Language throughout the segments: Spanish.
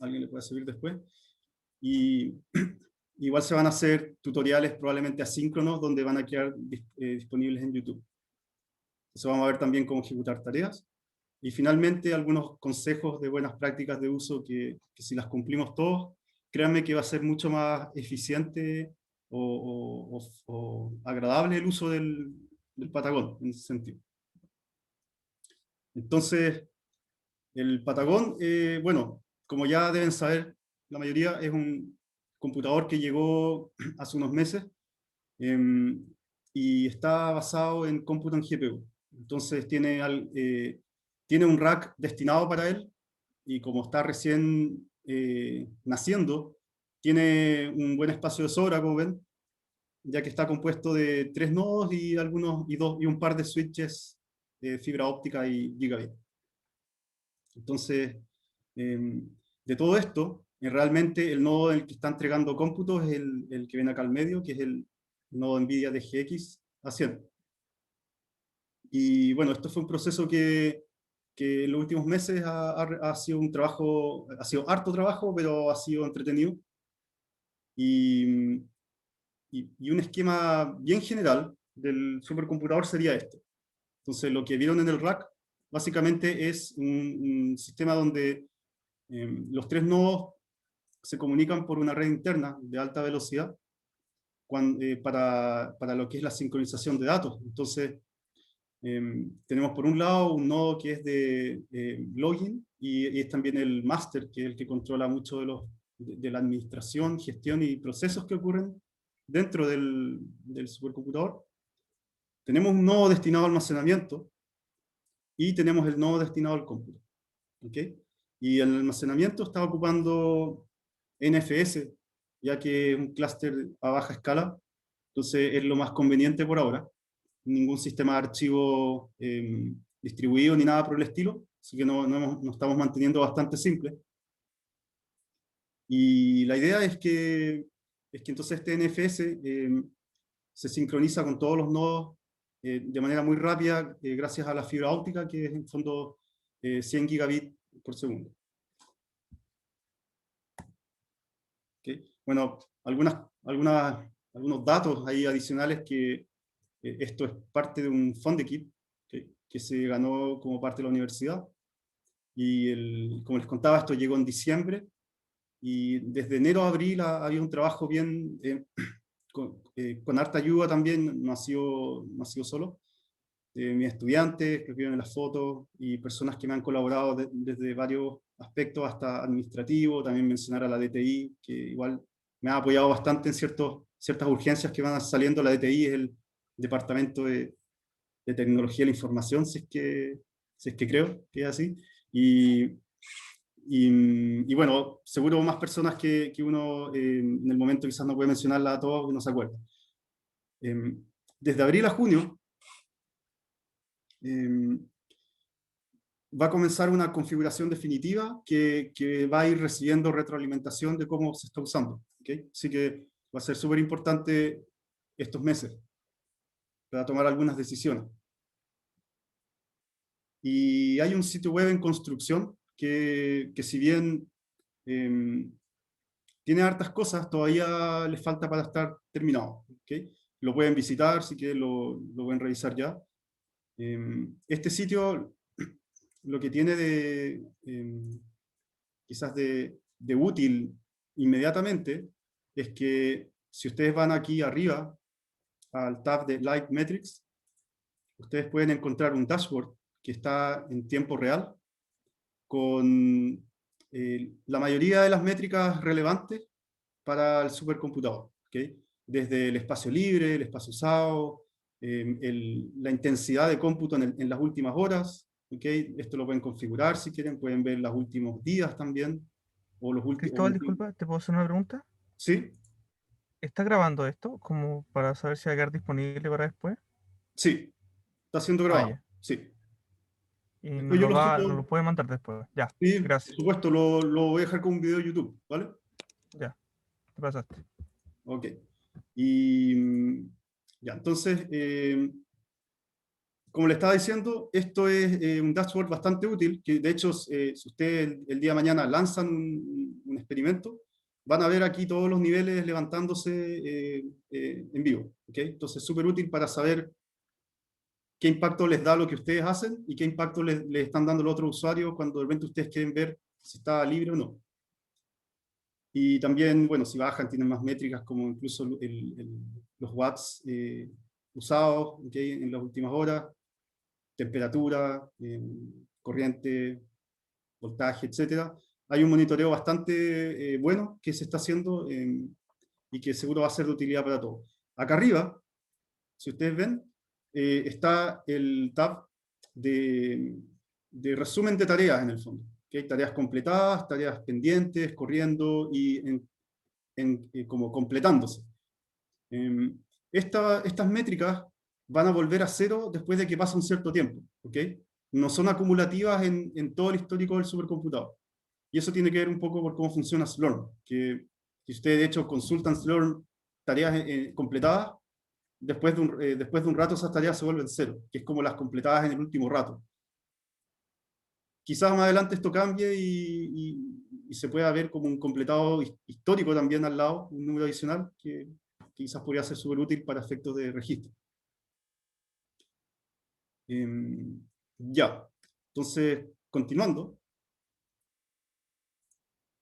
alguien le pueda servir después. Y igual se van a hacer tutoriales probablemente asíncronos donde van a quedar disponibles en YouTube. Entonces vamos a ver también cómo ejecutar tareas. Y finalmente algunos consejos de buenas prácticas de uso que si las cumplimos todos, créanme que va a ser mucho más eficiente o agradable el uso del Patagon en ese sentido. Entonces, el Patagon, bueno, como ya deben saber, la mayoría es un computador que llegó hace unos meses y está basado en cómputo en GPU. Entonces tiene un rack destinado para él y como está recién naciendo, tiene un buen espacio de sobra, como ven, ya que está compuesto de 3 nodos y un par de switches de fibra óptica y gigabit. Entonces, de todo esto, realmente el nodo en el que está entregando cómputo es el que ven acá al medio, que es el nodo NVIDIA DGX A100. Y bueno, esto fue un proceso que en los últimos meses ha sido un trabajo, ha sido harto trabajo, pero ha sido entretenido. Y un esquema bien general del supercomputador sería este. Entonces, lo que vieron en el rack, básicamente es un sistema donde los 3 nodos se comunican por una red interna de alta velocidad para lo que es la sincronización de datos. Entonces, tenemos por un lado un nodo que es de login y es también el master, que es el que controla mucho de la administración, gestión y procesos que ocurren dentro del supercomputador. Tenemos un nodo destinado al almacenamiento y tenemos el nodo destinado al cómputo. ¿Okay? Y el almacenamiento está ocupando NFS, ya que es un clúster a baja escala, entonces es lo más conveniente por ahora. Ningún sistema de archivo distribuido ni nada por el estilo, así que nos estamos manteniendo bastante simple. Y la idea es que entonces este NFS se sincroniza con todos los nodos de manera muy rápida, gracias a la fibra óptica, que es en fondo 100 gigabits por segundo. ¿Okay? Bueno, algunos datos ahí adicionales que esto es parte de un Fundekit que se ganó como parte de la universidad. Y como les contaba, esto llegó en diciembre. Y desde enero a abril había un trabajo bien, con harta ayuda también, no ha sido solo. Mis estudiantes que vieron las fotos y personas que me han colaborado desde varios aspectos hasta administrativo, también mencionar a la DTI, que igual me ha apoyado bastante en ciertas urgencias que van saliendo. La DTI es el Departamento de Tecnología de la Información, si es que creo que es así. Y bueno, seguro más personas que uno en el momento quizás no puede mencionarla a todos, que no se acuerda. Desde abril a junio va a comenzar una configuración definitiva que va a ir recibiendo retroalimentación de cómo se está usando. ¿Okay? Así que va a ser súper importante estos meses para tomar algunas decisiones. Y hay un sitio web en construcción que si bien tiene hartas cosas, todavía le falta para estar terminado. ¿Okay? Lo pueden visitar, si quieren lo pueden revisar ya. Este sitio lo que tiene quizás de útil inmediatamente es que si ustedes van aquí arriba al tab de Live Metrics, ustedes pueden encontrar un dashboard que está en tiempo real con la mayoría de las métricas relevantes para el supercomputador. ¿Okay? Desde el espacio libre, el espacio usado, la intensidad de cómputo en las últimas horas. ¿Okay? Esto lo pueden configurar si quieren, pueden ver los últimos días también. O los Cristóbal, disculpa, ¿te puedo hacer una pregunta? ¿Sí? ¿Estás grabando esto como para saber si va a quedar disponible para después? Sí, está siendo Ah, grabado. ya. Sí. Y Después yo lo nos lo subo. puede mandar después. Ya, Sí, por gracias. supuesto, lo voy a dejar con un video de YouTube, ¿vale? Ya, te pasaste. Ok. Y ya, entonces, como le estaba diciendo, esto es un dashboard bastante útil, que de hecho, si ustedes el día de mañana lanzan experimento, van a ver aquí todos los niveles levantándose en vivo. ¿Okay? Entonces es súper útil para saber qué impacto les da lo que ustedes hacen y qué impacto les están dando los otros usuarios cuando de repente ustedes quieren ver si está libre o no. Y también, bueno, si bajan, tienen más métricas como incluso los watts usados, ¿okay? En las últimas horas, temperatura, corriente, voltaje, etcétera. Hay un monitoreo bastante bueno que se está haciendo y que seguro va a ser de utilidad para todos. Acá arriba, si ustedes ven, está el tab de resumen de tareas en el fondo. ¿Okay? Tareas completadas, tareas pendientes, corriendo y como completándose. Estas métricas van a volver a cero después de que pasa un cierto tiempo. ¿Okay? No son acumulativas en todo el histórico del supercomputador. Y eso tiene que ver un poco por cómo funciona Slurm, que si ustedes de hecho consultan Slurm tareas completadas, después de un rato esas tareas se vuelven cero, que es como las completadas en el último rato. Quizás más adelante esto cambie y se pueda ver como un completado histórico también al lado, un número adicional que quizás podría ser súper útil para efectos de registro. Ya, entonces, continuando.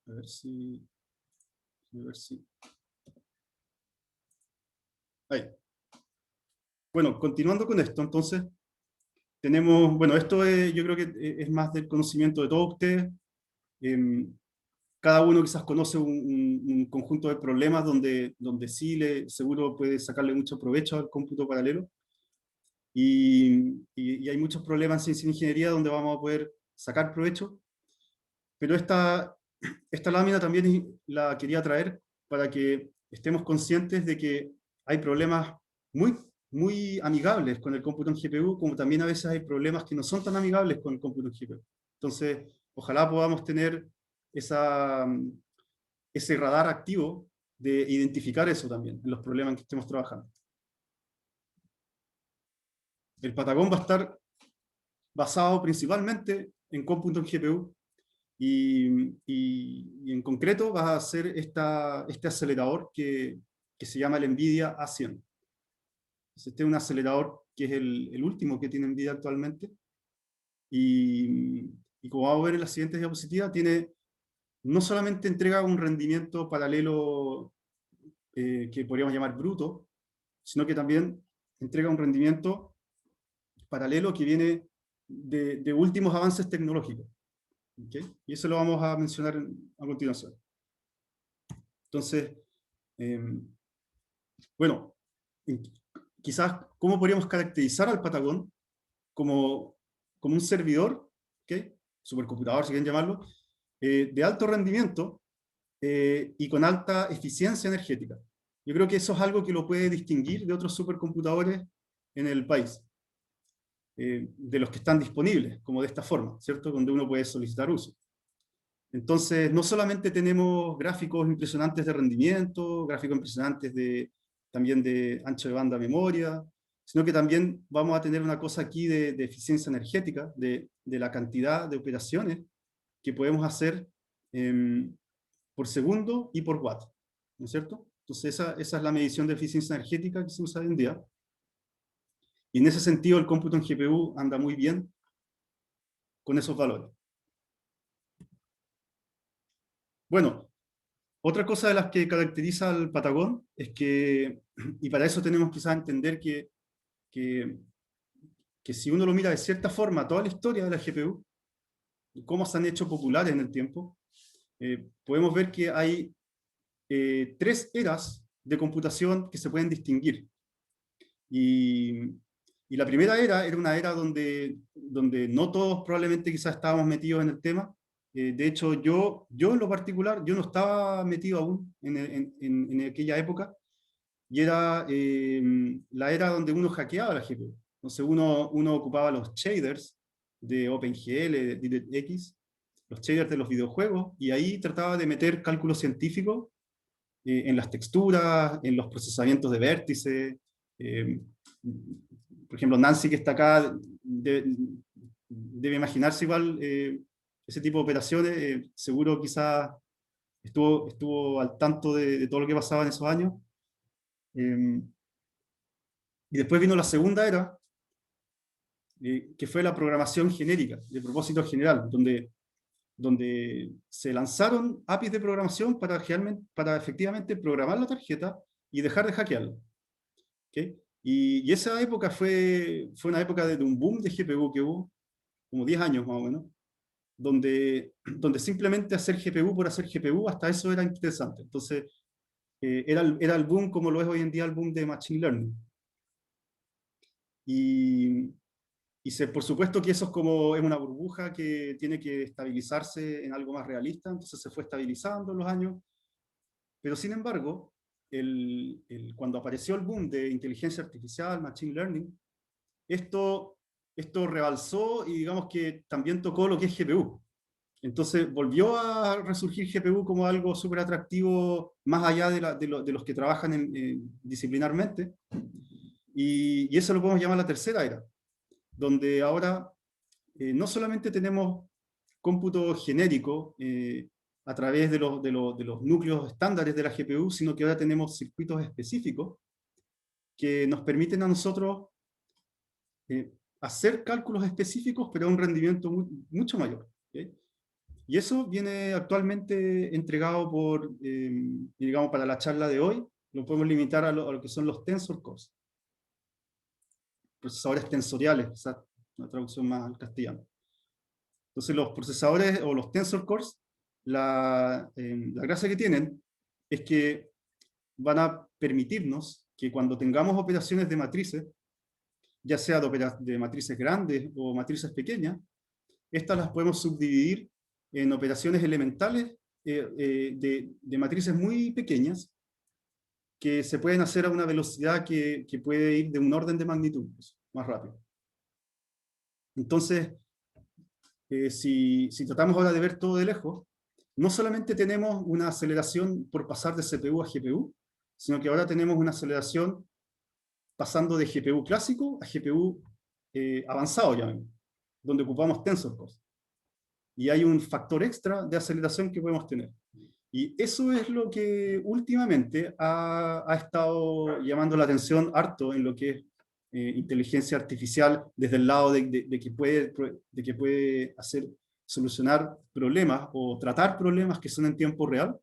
A ver si... Ahí. Bueno, continuando con esto, entonces, tenemos, bueno, esto yo creo que es más del conocimiento de todos ustedes. Cada uno quizás conoce un conjunto de problemas donde sí seguro puede sacarle mucho provecho al cómputo paralelo. Y hay muchos problemas en ingeniería donde vamos a poder sacar provecho. Pero esta lámina también la quería traer para que estemos conscientes de que hay problemas muy, muy amigables con el cómputo en GPU, como también a veces hay problemas que no son tan amigables con el cómputo en GPU. Entonces, ojalá podamos tener ese radar activo de identificar eso también, en los problemas en que estemos trabajando. El Patagón va a estar basado principalmente en cómputo en GPU, y en concreto va a ser este acelerador que se llama el NVIDIA A100. Este es un acelerador que es el último que tiene NVIDIA actualmente, y como vamos a ver en las siguientes diapositivas, no solamente entrega un rendimiento paralelo que podríamos llamar bruto, sino que también entrega un rendimiento paralelo que viene de últimos avances tecnológicos. ¿Okay? Y eso lo vamos a mencionar a continuación. Entonces, bueno, quizás, ¿cómo podríamos caracterizar al Patagón como un servidor, ¿okay? Supercomputador, si quieren llamarlo, de alto rendimiento y con alta eficiencia energética? Yo creo que eso es algo que lo puede distinguir de otros supercomputadores en el país, de los que están disponibles, como de esta forma, ¿cierto? Donde uno puede solicitar uso. Entonces, no solamente tenemos gráficos impresionantes de rendimiento, gráficos impresionantes también de ancho de banda memoria, sino que también vamos a tener una cosa aquí de eficiencia energética, de la cantidad de operaciones que podemos hacer por segundo y por watt, ¿no es cierto? Entonces, esa es la medición de eficiencia energética que se usa hoy en día. Y en ese sentido, el cómputo en GPU anda muy bien con esos valores. Bueno, otra cosa de las que caracteriza al Patagón es que, y para eso tenemos quizás entender que si uno lo mira de cierta forma, toda la historia de la GPU, cómo se han hecho populares en el tiempo, podemos ver que hay 3 eras de computación que se pueden distinguir. Y la primera era una era donde no todos probablemente quizás estábamos metidos en el tema. De hecho, yo en lo particular, yo no estaba metido aún en aquella época, y era la era donde uno hackeaba la GPU. Entonces uno ocupaba los shaders de OpenGL, de DirectX, los shaders de los videojuegos, y ahí trataba de meter cálculo científico en las texturas, en los procesamientos de vértices. Por ejemplo, Nancy, que está acá, debe imaginarse igual ese tipo de operaciones. Seguro quizás estuvo al tanto de todo lo que pasaba en esos años. Y después vino la segunda era, que fue la programación genérica, de propósito general, donde se lanzaron APIs de programación para efectivamente programar la tarjeta y dejar de hackearla. ¿Okay? Y esa época fue una época de un boom de GPU que hubo, como 10 años más o menos, donde simplemente hacer GPU por hacer GPU, hasta eso era interesante. Entonces, era el boom como lo es hoy en día el boom de Machine Learning. Y, por supuesto que eso es una burbuja que tiene que estabilizarse en algo más realista, entonces se fue estabilizando en los años, pero sin embargo, cuando apareció el boom de inteligencia artificial, machine learning, esto rebalsó y digamos que también tocó lo que es GPU. Entonces volvió a resurgir GPU como algo súper atractivo, más allá de los que trabajan disciplinarmente, y eso lo podemos llamar la tercera era, donde ahora no solamente tenemos cómputo genérico a través de los núcleos estándares de la GPU, sino que ahora tenemos circuitos específicos que nos permiten a nosotros hacer cálculos específicos, pero a un rendimiento mucho mayor. ¿Okay? Y eso viene actualmente entregado digamos, para la charla de hoy, lo podemos limitar a lo que son los tensor cores, procesadores tensoriales, esa una traducción más al castellano. Entonces los procesadores o los tensor cores, la gracia que tienen es que van a permitirnos que cuando tengamos operaciones de matrices, ya sea de matrices grandes o matrices pequeñas, estas las podemos subdividir en operaciones elementales de matrices muy pequeñas que se pueden hacer a una velocidad que puede ir de un orden de magnitud más rápido. Entonces, si tratamos ahora de ver todo de lejos, no solamente tenemos una aceleración por pasar de CPU a GPU, sino que ahora tenemos una aceleración pasando de GPU clásico a GPU avanzado, ya ven, donde ocupamos tensor cores. Y hay un factor extra de aceleración que podemos tener. Y eso es lo que últimamente ha estado llamando la atención harto en lo que es inteligencia artificial desde el lado de que puede solucionar problemas o tratar problemas que son en tiempo real,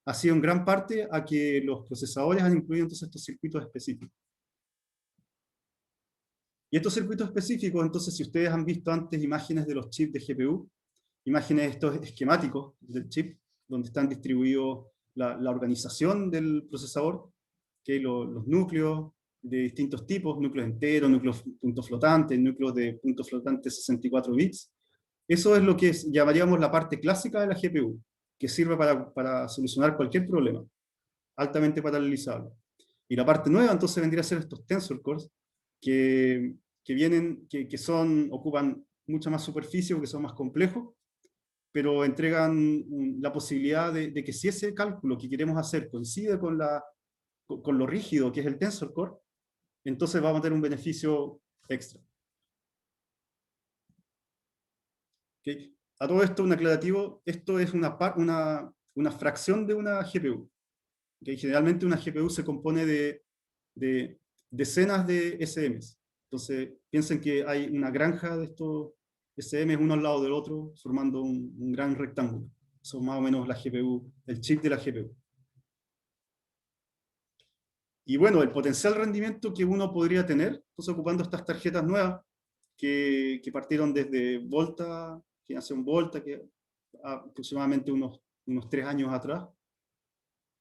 ha sido en gran parte a que los procesadores han incluido entonces estos circuitos específicos. Y estos circuitos específicos, entonces, si ustedes han visto antes imágenes de los chips de GPU, imágenes estos esquemáticos del chip, donde están distribuidos la organización del procesador, que hay los núcleos de distintos tipos, núcleos enteros, núcleos puntos flotantes, núcleos de puntos flotantes 64 bits. Eso es lo que llamaríamos la parte clásica de la GPU, que sirve para solucionar cualquier problema, altamente paralelizable. Y la parte nueva entonces vendría a ser estos tensor cores, que ocupan mucha más superficie porque son más complejos, pero entregan la posibilidad de que si ese cálculo que queremos hacer coincide con lo rígido que es el tensor core, entonces vamos a tener un beneficio extra. ¿Okay? A todo esto, un aclarativo, esto es una fracción de una GPU. ¿Okay? Generalmente una GPU se compone de decenas de SMs. Entonces, piensen que hay una granja de estos SMs uno al lado del otro, formando un gran rectángulo. Eso es más o menos la GPU, el chip de la GPU. Y bueno, el potencial rendimiento que uno podría tener, entonces ocupando estas tarjetas nuevas, que partieron desde Volta, generación Volta, que aproximadamente unos 3 años atrás,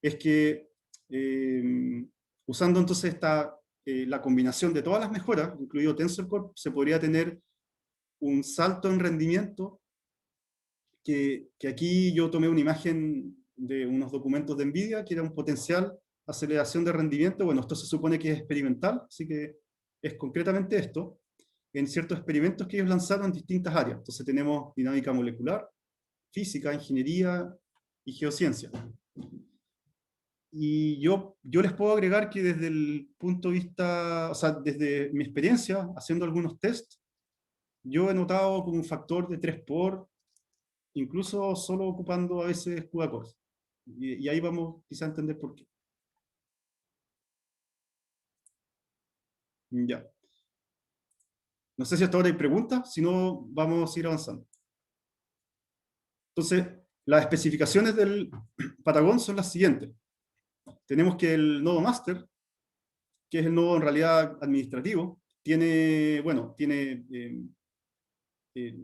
es que usando entonces la combinación de todas las mejoras, incluido Tensor Core, se podría tener un salto en rendimiento que aquí yo tomé una imagen de unos documentos de NVIDIA, que era un potencial aceleración de rendimiento. Bueno, esto se supone que es experimental, así que es concretamente esto, en ciertos experimentos que ellos lanzaron en distintas áreas. Entonces tenemos dinámica molecular, física, ingeniería y geociencia. Y yo les puedo agregar que desde el punto de vista, o sea, desde mi experiencia, haciendo algunos tests, yo he notado como un factor de 3 por, incluso solo ocupando a veces CUDA cores. Y ahí vamos quizá a entender por qué. Ya. No sé si hasta ahora hay preguntas, si no, vamos a ir avanzando. Entonces, las especificaciones del Patagon son las siguientes. Tenemos que el nodo master, que es el nodo en realidad administrativo, tiene, bueno, tiene, eh,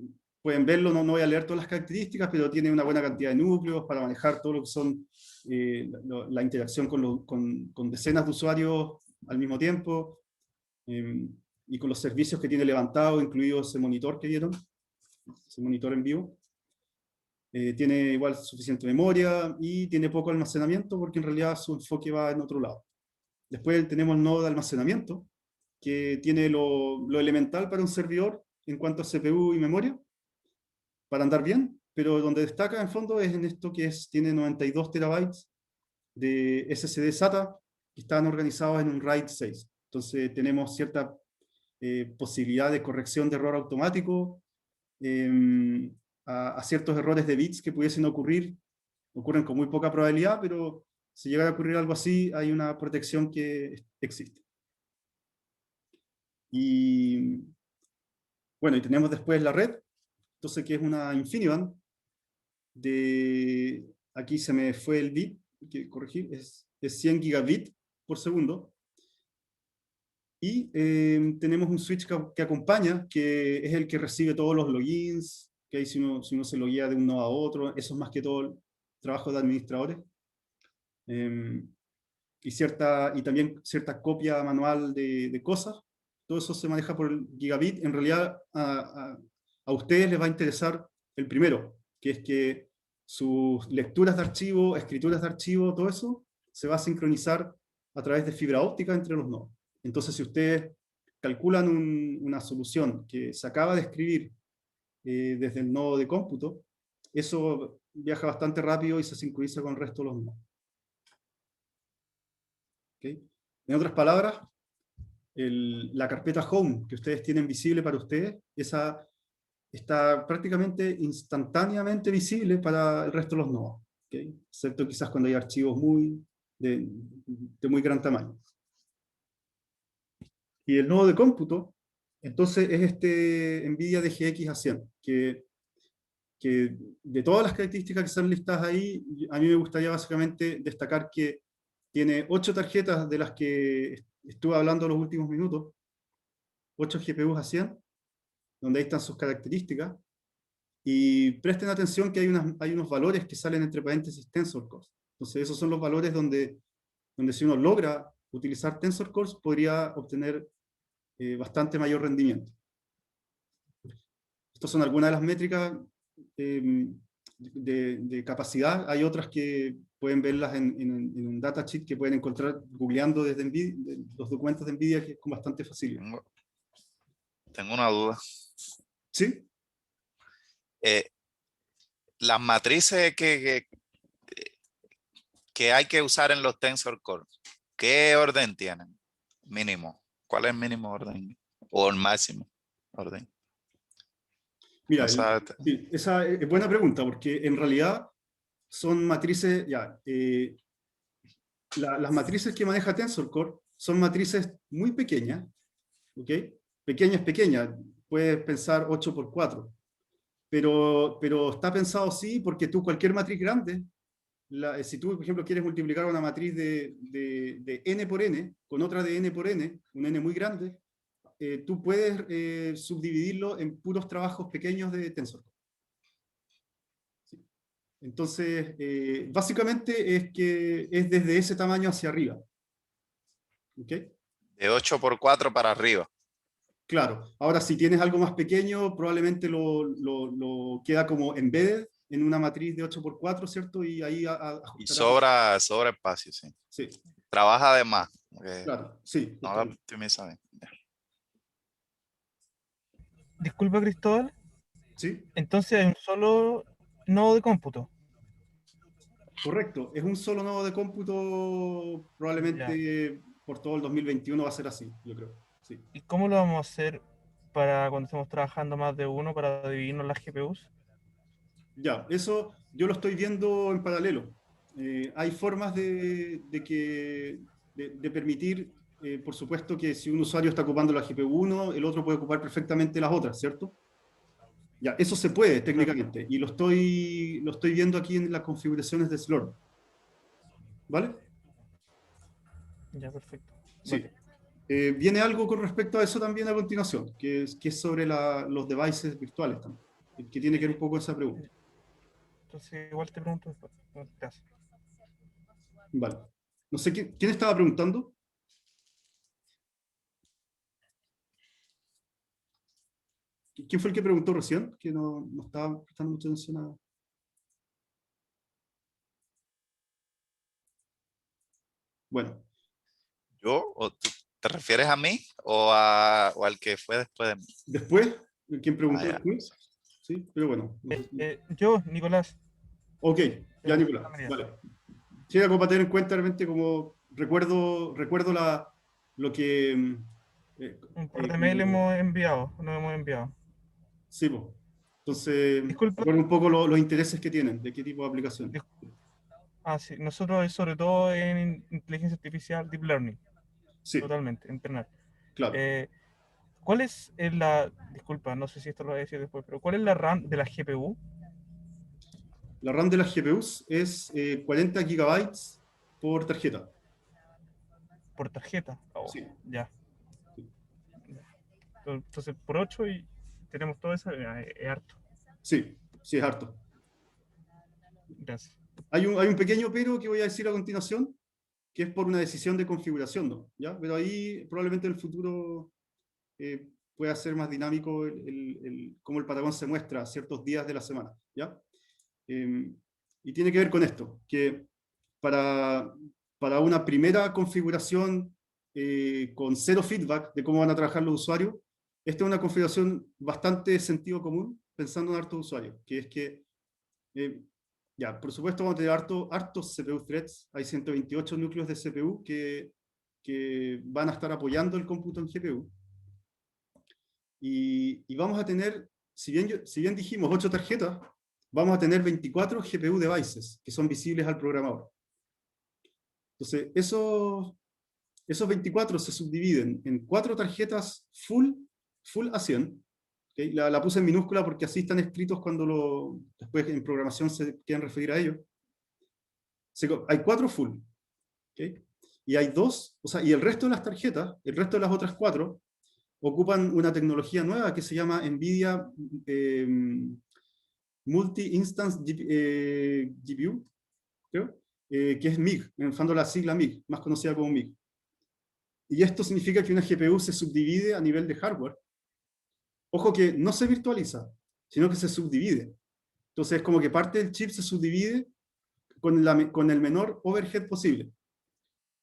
pueden verlo, no voy a leer todas las características, pero tiene una buena cantidad de núcleos para manejar todo lo que son la interacción con decenas de usuarios al mismo tiempo, eh, y con los servicios que tiene levantado, incluido ese monitor que vieron, ese monitor en vivo. Tiene igual suficiente memoria y tiene poco almacenamiento porque en realidad su enfoque va en otro lado. Después tenemos el nodo de almacenamiento, que tiene lo elemental para un servidor en cuanto a CPU y memoria, para andar bien, pero donde destaca en fondo es en esto que tiene 92 terabytes de SSD SATA que están organizados en un RAID 6. Entonces tenemos cierta posibilidad de corrección de error automático a ciertos errores de bits que pudiesen ocurrir. Ocurren con muy poca probabilidad, pero si llegara a ocurrir algo así, hay una protección que existe. Y bueno, y tenemos después la red, entonces que es una InfiniBand aquí se me fue el bit, hay que corregir, es 100 gigabit por segundo. Y tenemos un switch que acompaña, que es el que recibe todos los logins, que ahí si uno se loguea de un nodo a otro, eso es más que todo el trabajo de administradores. Y también cierta copia manual de cosas. Todo eso se maneja por el gigabit. En realidad, a ustedes les va a interesar el primero, que es que sus lecturas de archivo, escrituras de archivo, todo eso se va a sincronizar a través de fibra óptica entre los nodos. Entonces, si ustedes calculan una solución que se acaba de escribir desde el nodo de cómputo, eso viaja bastante rápido y se sincroniza con el resto de los nodos. ¿Okay? En otras palabras, la carpeta Home que ustedes tienen visible para ustedes, esa está prácticamente instantáneamente visible para el resto de los nodos, ¿okay? Excepto quizás cuando hay archivos de muy gran tamaño. Y el nodo de cómputo, entonces es este NVIDIA DGX A100, que de todas las características que están listadas ahí, a mí me gustaría básicamente destacar que tiene 8 tarjetas de las que estuve hablando los últimos minutos, 8 GPUs A100, donde ahí están sus características, y presten atención que hay unos valores que salen entre paréntesis Tensor Cores. Entonces esos son los valores donde si uno logra utilizar Tensor Cores podría obtener bastante mayor rendimiento. Estas son algunas de las métricas de capacidad. Hay otras que pueden verlas en un datasheet que pueden encontrar googleando desde NVIDIA, los documentos de NVIDIA, que es con bastante facilidad. Tengo una duda. ¿Sí? Las matrices que hay que usar en los Tensor Core, ¿qué orden tienen? Mínimo. ¿Cuál es el mínimo orden? ¿O el máximo orden? Mira, No sabes. sí, esa es buena pregunta, porque en realidad son matrices, las matrices que maneja Tensor Core son matrices muy pequeñas, ¿ok? Pequeñas, puedes pensar 8 por 4, pero está pensado así porque tú cualquier matriz grande, si tú, por ejemplo, quieres multiplicar una matriz de n por n con otra de n por n, un n muy grande, tú puedes subdividirlo en puros trabajos pequeños de Tensor. ¿Sí? Entonces, básicamente es que es desde ese tamaño hacia arriba. ¿Okay? De 8 por 4 para arriba. Claro. Ahora, si tienes algo más pequeño, probablemente lo queda como embedded en una matriz de 8 por 4, ¿cierto? Y ahí Y ajustará. sobra espacio, sí. Sí. Trabaja de más. Claro, sí. No la optimiza bien. Disculpa, Cristóbal. Sí, Entonces hay un solo nodo de cómputo. correcto. Es un solo nodo de cómputo, Ya. probablemente por todo el 2021 va a ser así, yo creo. Sí. ¿Y cómo lo vamos a hacer para cuando estemos trabajando más de uno para dividirnos las GPUs? Ya, eso yo lo estoy viendo en paralelo. Hay formas de permitir, por supuesto, que si un usuario está ocupando la GPU 1, el otro puede ocupar perfectamente las otras, ¿cierto? Ya, eso se puede técnicamente, y lo estoy viendo aquí en las configuraciones de Slurm. ¿Vale? Ya, perfecto. Sí. Vale. Viene algo con respecto a eso también a continuación, que es sobre los devices virtuales también, que tiene que ver un poco esa pregunta. Entonces, igual te pregunto después. Gracias. Vale. No sé, ¿quién estaba preguntando? ¿Quién fue el que preguntó recién? Que no estaba prestando mucha atención a... Bueno, ¿Yo? ¿O tú te refieres a mí o al que fue después de mí? después, ¿quién preguntó Ah, ya. después? Sí, pero bueno. No sé si... Yo, Nicolás. Ok, ya Nicolás, La María. vale. Sí, algo para tener en cuenta realmente como recuerdo lo que... Un par de mails hemos enviado, no hemos enviado. sí, pues. Entonces, Disculpa. recuerdo un poco los intereses que tienen, de qué tipo de aplicación. Sí, nosotros sobre todo en inteligencia artificial, deep learning, Sí, totalmente, entrenar. claro. ¿Cuál es disculpa, no sé si esto lo voy a decir después, pero ¿cuál es la RAM de la GPU La RAM de las GPUs es 40 gigabytes por tarjeta. por tarjeta? Oh, Sí, ya. Entonces por 8 y tenemos todo eso, es harto. sí, sí, es harto. Gracias. Hay un pequeño pero que voy a decir a continuación, que es por una decisión de configuración, ¿no? ¿Ya? Pero ahí probablemente en el futuro pueda ser más dinámico cómo el Patagón se muestra ciertos días de la semana, ¿ya? Y tiene que ver con esto, que para, para una primera configuración con cero feedback de cómo van a trabajar los usuarios, esta es una configuración bastante de sentido común, pensando en hartos usuarios, que es que, ya, por supuesto vamos a tener hartos CPU threads, hay 128 núcleos de CPU que van a estar apoyando el cómputo en GPU, y vamos a tener, si bien dijimos 8 tarjetas, vamos a tener 24 GPU devices que son visibles al programador. Entonces, esos 24 se subdividen en 4 tarjetas full a 100. ¿Okay? La puse en minúscula porque así están escritos cuando después en programación se quieren referir a ellos. Hay 4 full. ¿Okay? Y hay 2, o sea, y el resto de las tarjetas, el resto de las otras 4, ocupan una tecnología nueva que se llama NVIDIA Multi-Instance GPU, creo, que es MIG, en el fondo la sigla MIG, más conocida como MIG. Y esto significa que una GPU se subdivide a nivel de hardware. Ojo que no se virtualiza, sino que se subdivide. Entonces es como que parte del chip se subdivide con el menor overhead posible.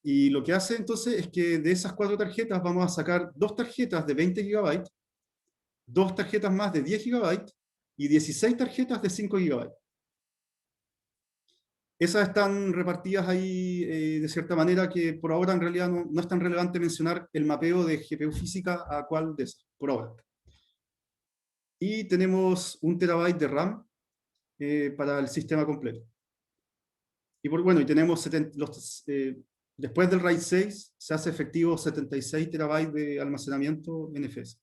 Y lo que hace entonces es que de esas 4 tarjetas vamos a sacar 2 tarjetas de 20 GB, 2 tarjetas más de 10 GB y 16 tarjetas de 5 GB. Esas están repartidas ahí de cierta manera que por ahora en realidad no es tan relevante mencionar el mapeo de GPU física a cuál de esas, por ahora. Y tenemos 1 terabyte de RAM para el sistema completo. Y bueno, y tenemos después del RAID 6 se hace efectivo 76 terabytes de almacenamiento NFS.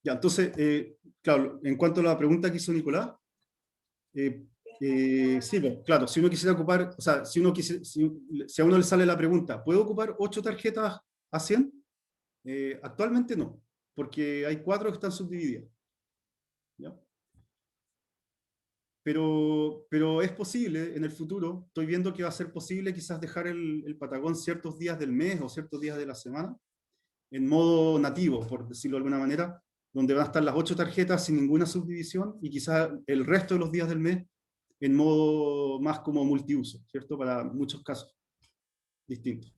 Ya, entonces, claro, en cuanto a la pregunta que hizo Nicolás, sí, pues, claro, si uno quisiera ocupar, o sea, si a uno le sale la pregunta, ¿puedo ocupar 8 tarjetas a 100? Actualmente no, porque hay 4 que están subdivididas. ¿Ya? Pero es posible en el futuro, estoy viendo que va a ser posible quizás dejar el Patagón ciertos días del mes o ciertos días de la semana en modo nativo, por decirlo de alguna manera, donde van a estar las 8 tarjetas sin ninguna subdivisión y quizás el resto de los días del mes en modo más como multiuso, ¿cierto? Para muchos casos distintos.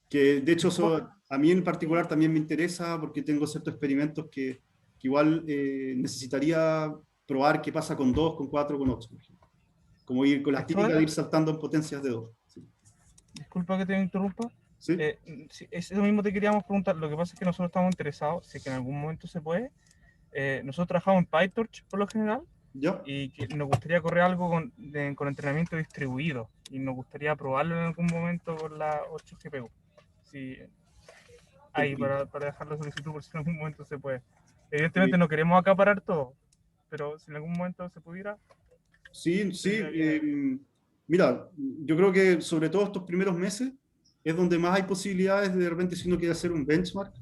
Que de hecho eso a mí en particular también me interesa porque tengo ciertos experimentos que igual necesitaría probar qué pasa con 2, con 4, con 8, por ejemplo. Como ir con la típica de ir saltando en potencias de 2. ¿Sí? Disculpa que te interrumpa. ¿Sí? Sí, eso mismo te queríamos preguntar. Lo que pasa es que nosotros estamos interesados, si es que en algún momento se puede. Nosotros trabajamos en PyTorch por lo general, ¿Ya? y que nos gustaría correr algo con entrenamiento distribuido y nos gustaría probarlo en algún momento con la 8 GPU. Sí, ahí para dejar la solicitud por si en algún momento se puede. Evidentemente no queremos acaparar todo, pero si en algún momento se pudiera, Sí, sí. sería bien. Mira, yo creo que sobre todo estos primeros meses es donde más hay posibilidades de repente si uno quiere hacer un benchmark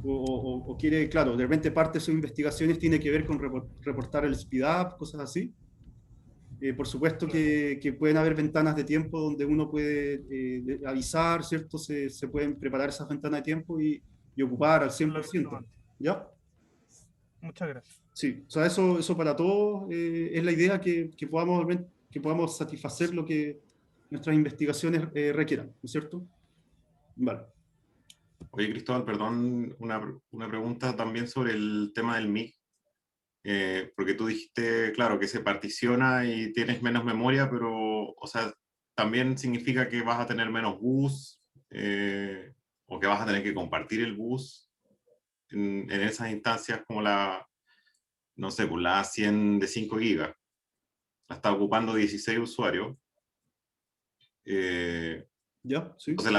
o quiere, claro, de repente parte de sus investigaciones tiene que ver con reportar el speed up, cosas así. Por supuesto Claro, que pueden haber ventanas de tiempo donde uno puede avisar, ¿cierto? Se pueden preparar esas ventanas de tiempo y ocupar al lo he visto 100%. antes. ¿Ya? Muchas gracias. Sí, o sea, eso para todos es la idea que podamos satisfacer lo que nuestras investigaciones requieran, ¿no es cierto? Vale. Oye, Cristóbal, perdón, una pregunta también sobre el tema del MIG. Porque tú dijiste, claro, que se particiona y tienes menos memoria, pero, o sea, también significa que vas a tener menos bus, o que vas a tener que compartir el bus en esas instancias como no sé, pues la A100 de 5 gigas. La está ocupando 16 usuarios. ¿Ya? Sí. Entonces,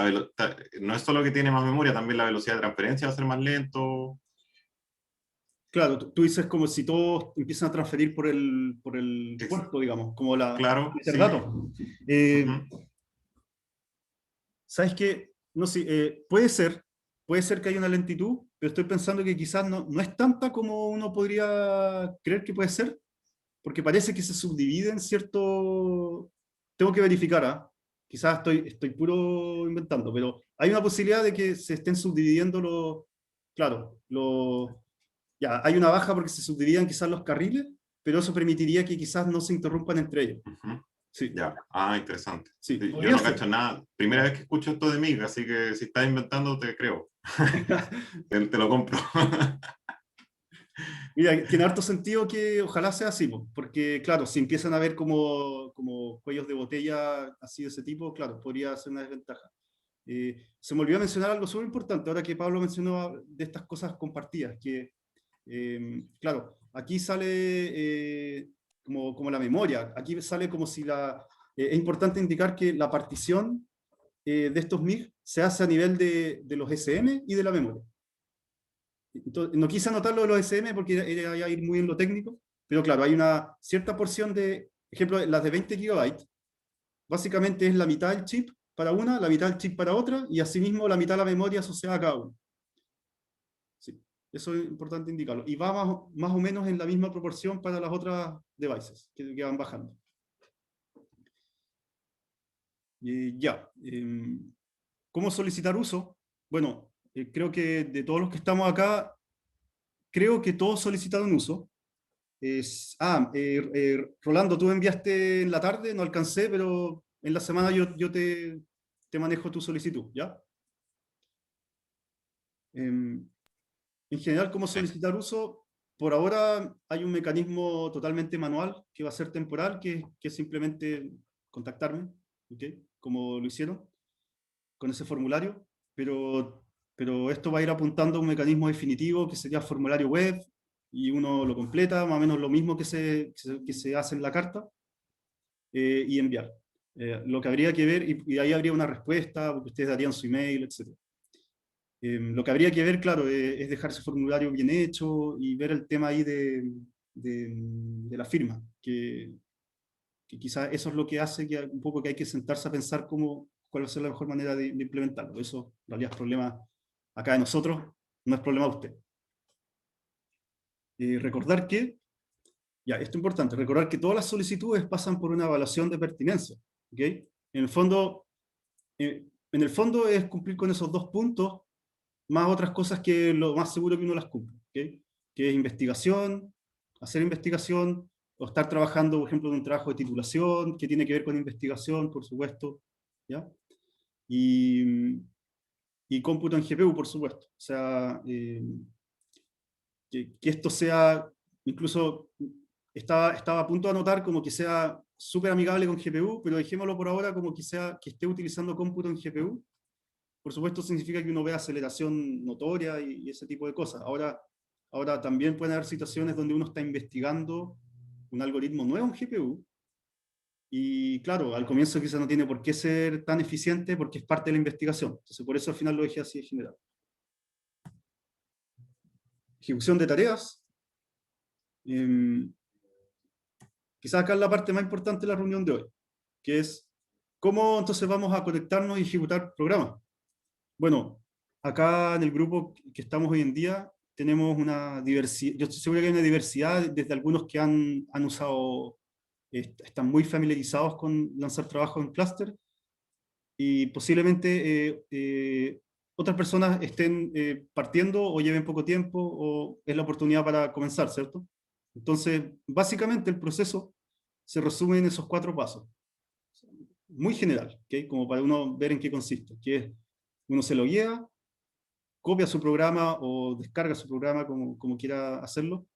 no es solo que tiene más memoria, también la velocidad de transferencia va a ser más lento. Claro, tú dices como si todos empiezan a transferir por el Ex- puerto, digamos, como la Claro, meter sí. datos. Eh, Ujú. ¿Sabes qué? No sé, puede ser que haya una lentitud, pero estoy pensando que quizás no es tanta como uno podría creer que puede ser, porque parece que se subdivide en cierto... Tengo que verificar, ¿ah? Quizás estoy puro inventando, pero hay una posibilidad de que se estén subdividiendo claro, ya, hay una baja porque se subdividan quizás los carriles, pero eso permitiría que quizás no se interrumpan entre ellos. Ujú. Sí, Ya, interesante. sí, Sí, yo podría no ser. cacho nada. Primera vez que escucho esto de MIG, así que si estás inventando, te creo. Te lo compro. Mira, tiene harto sentido que ojalá sea así, po, porque claro, si empiezan a ver como cuellos de botella así de ese tipo, claro, podría ser una desventaja. Se me olvidó mencionar algo súper importante, ahora que Pablo mencionó de estas cosas compartidas, que claro, aquí sale como la memoria, aquí sale como si es importante indicar que la partición de estos MIG se hace a nivel de los SM y de la memoria. Entonces, no quise anotarlo de los SM porque era ir muy en lo técnico, pero claro, hay una cierta porción ejemplo, las de 20 GB, básicamente es la mitad del chip para una, la mitad del chip para otra, y asimismo la mitad de la memoria asociada a cada uno. Sí, eso es importante indicarlo. Y va más o menos en la misma proporción para las otras devices que van bajando. Ya. ¿Cómo solicitar uso? Bueno, creo que de todos los que estamos acá, creo que todos solicitaron uso. Rolando, tú enviaste en la tarde, no alcancé, pero en la semana yo te manejo tu solicitud, ¿ya? En general, ¿cómo solicitar uso? Por ahora hay un mecanismo totalmente manual que va a ser temporal, que es simplemente contactarme, ¿ok? Como lo hicieron con ese formulario, pero esto va a ir apuntando a un mecanismo definitivo que sería formulario web y uno lo completa, más o menos lo mismo que se hace en la carta, y enviar. Lo que habría que ver, y ahí habría una respuesta, porque ustedes darían su email, etc. Lo que habría que ver, claro, es dejar ese formulario bien hecho y ver el tema ahí de la firma, que quizás eso es lo que hace que un poco que hay que sentarse a pensar cuál va a ser la mejor manera de implementarlo. Eso en realidad es problema acá de nosotros, no es problema de usted. Recordar que, ya, esto es importante, recordar que todas las solicitudes pasan por una evaluación de pertinencia. ¿Ok? En el fondo es cumplir con esos dos puntos más otras cosas que lo más seguro que uno las cumple, ¿okay? Que es investigación, hacer investigación, o estar trabajando, por ejemplo, en un trabajo de titulación, que tiene que ver con investigación, por supuesto, ¿ya? Y, y cómputo en GPU, por supuesto. O sea, que esto sea, incluso estaba a punto de anotar como que sea súper amigable con GPU, pero dejémoslo por ahora como que esté utilizando cómputo en GPU. Por supuesto, significa que uno ve aceleración notoria y ese tipo de cosas. Ahora también pueden haber situaciones donde uno está investigando un algoritmo nuevo en GPU, y claro, al comienzo quizás no tiene por qué ser tan eficiente porque es parte de la investigación. Entonces por eso al final lo dejé así de general. Ejecución de tareas. Quizás acá es la parte más importante de la reunión de hoy, que es cómo entonces vamos a conectarnos y ejecutar programas. Bueno, acá en el grupo que estamos hoy en día tenemos una diversidad, yo estoy seguro que hay una diversidad desde algunos que han usado, están muy familiarizados con lanzar trabajos en Cluster, y posiblemente otras personas estén partiendo o lleven poco tiempo, o es la oportunidad para comenzar, ¿cierto? Entonces, básicamente el proceso se resume en esos 4 pasos. Muy general, ¿okay? Como para uno ver en qué consiste, que es, uno se loguea, copia su programa o descarga su programa como quiera hacerlo,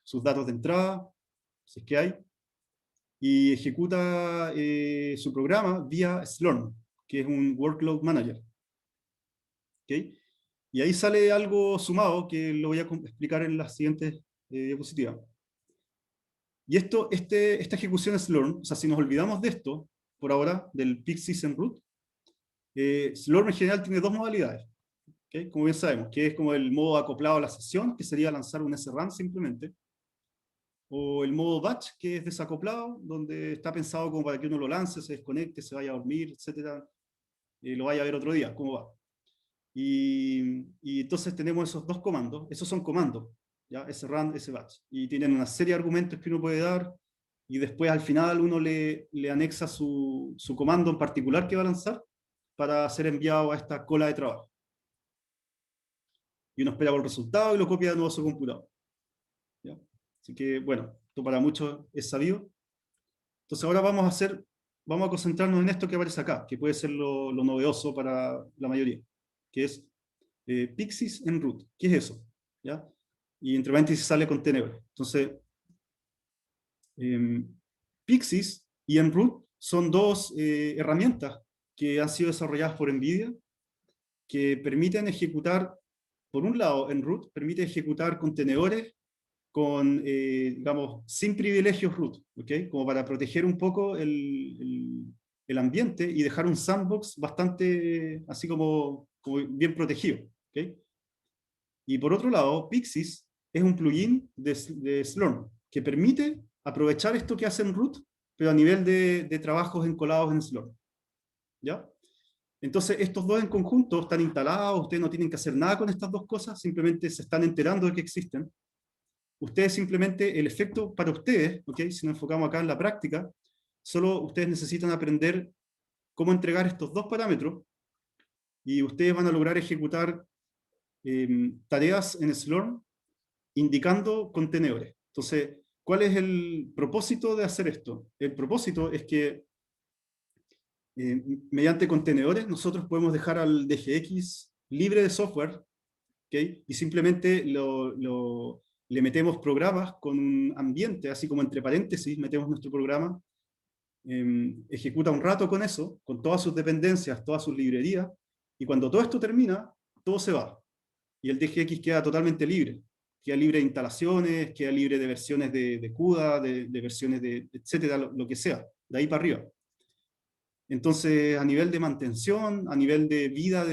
sus datos de entrada, si es que hay, y ejecuta su programa vía Slurm, que es un Workload Manager. ¿Okay? Y ahí sale algo sumado que lo voy a explicar en las siguientes diapositivas. Y esta ejecución Slurm, o sea, si nos olvidamos de esto, por ahora, del Pixies en root, Slurm en general tiene 2 modalidades. ¿Okay? Como bien sabemos, que es como el modo acoplado a la sesión, que sería lanzar un SRAM simplemente, o el modo batch, que es desacoplado, donde está pensado como para que uno lo lance, se desconecte, se vaya a dormir, etc. Lo vaya a ver otro día, cómo va. Y entonces tenemos esos 2 comandos, esos son comandos, ¿ya? SRAM, SBatch, y tienen una serie de argumentos que uno puede dar, y después al final uno le anexa su comando en particular que va a lanzar para ser enviado a esta cola de trabajo. Y uno espera por el resultado y lo copia de nuevo a su computador. ¿Ya? Así que, bueno, esto para muchos es sabido. Entonces ahora vamos a concentrarnos en esto que aparece acá, que puede ser lo novedoso para la mayoría, que es Pixies en root. ¿Qué es eso? ¿Ya? Y entre paréntesis sale contenedores. Entonces, Pixies y en root son 2 herramientas que han sido desarrolladas por NVIDIA, que permiten ejecutar, por un lado, en root, permite ejecutar contenedores con, digamos, sin privilegios root, ¿okay? Como para proteger un poco el ambiente y dejar un sandbox bastante, así como bien protegido, ¿okay? Y por otro lado, Pixies es un plugin de Slurm, que permite aprovechar esto que hace en root, pero a nivel de trabajos encolados en Slurm, ¿ya? Entonces, estos 2 en conjunto están instalados, ustedes no tienen que hacer nada con estas 2 cosas, simplemente se están enterando de que existen. Ustedes simplemente, el efecto para ustedes, ¿okay? Si nos enfocamos acá en la práctica, solo ustedes necesitan aprender cómo entregar estos 2 parámetros, y ustedes van a lograr ejecutar tareas en Slurm indicando contenedores. Entonces, ¿cuál es el propósito de hacer esto? El propósito es que mediante contenedores nosotros podemos dejar al DGX libre de software, ¿okay? Y simplemente le metemos programas con un ambiente, así como entre paréntesis metemos nuestro programa, ejecuta un rato con eso, con todas sus dependencias, todas sus librerías, y cuando todo esto termina, todo se va. Y el DGX queda totalmente libre. Queda libre de instalaciones, queda libre de versiones de CUDA, de versiones de etcétera, lo que sea, de ahí para arriba. Entonces, a nivel de mantención, a nivel de vida,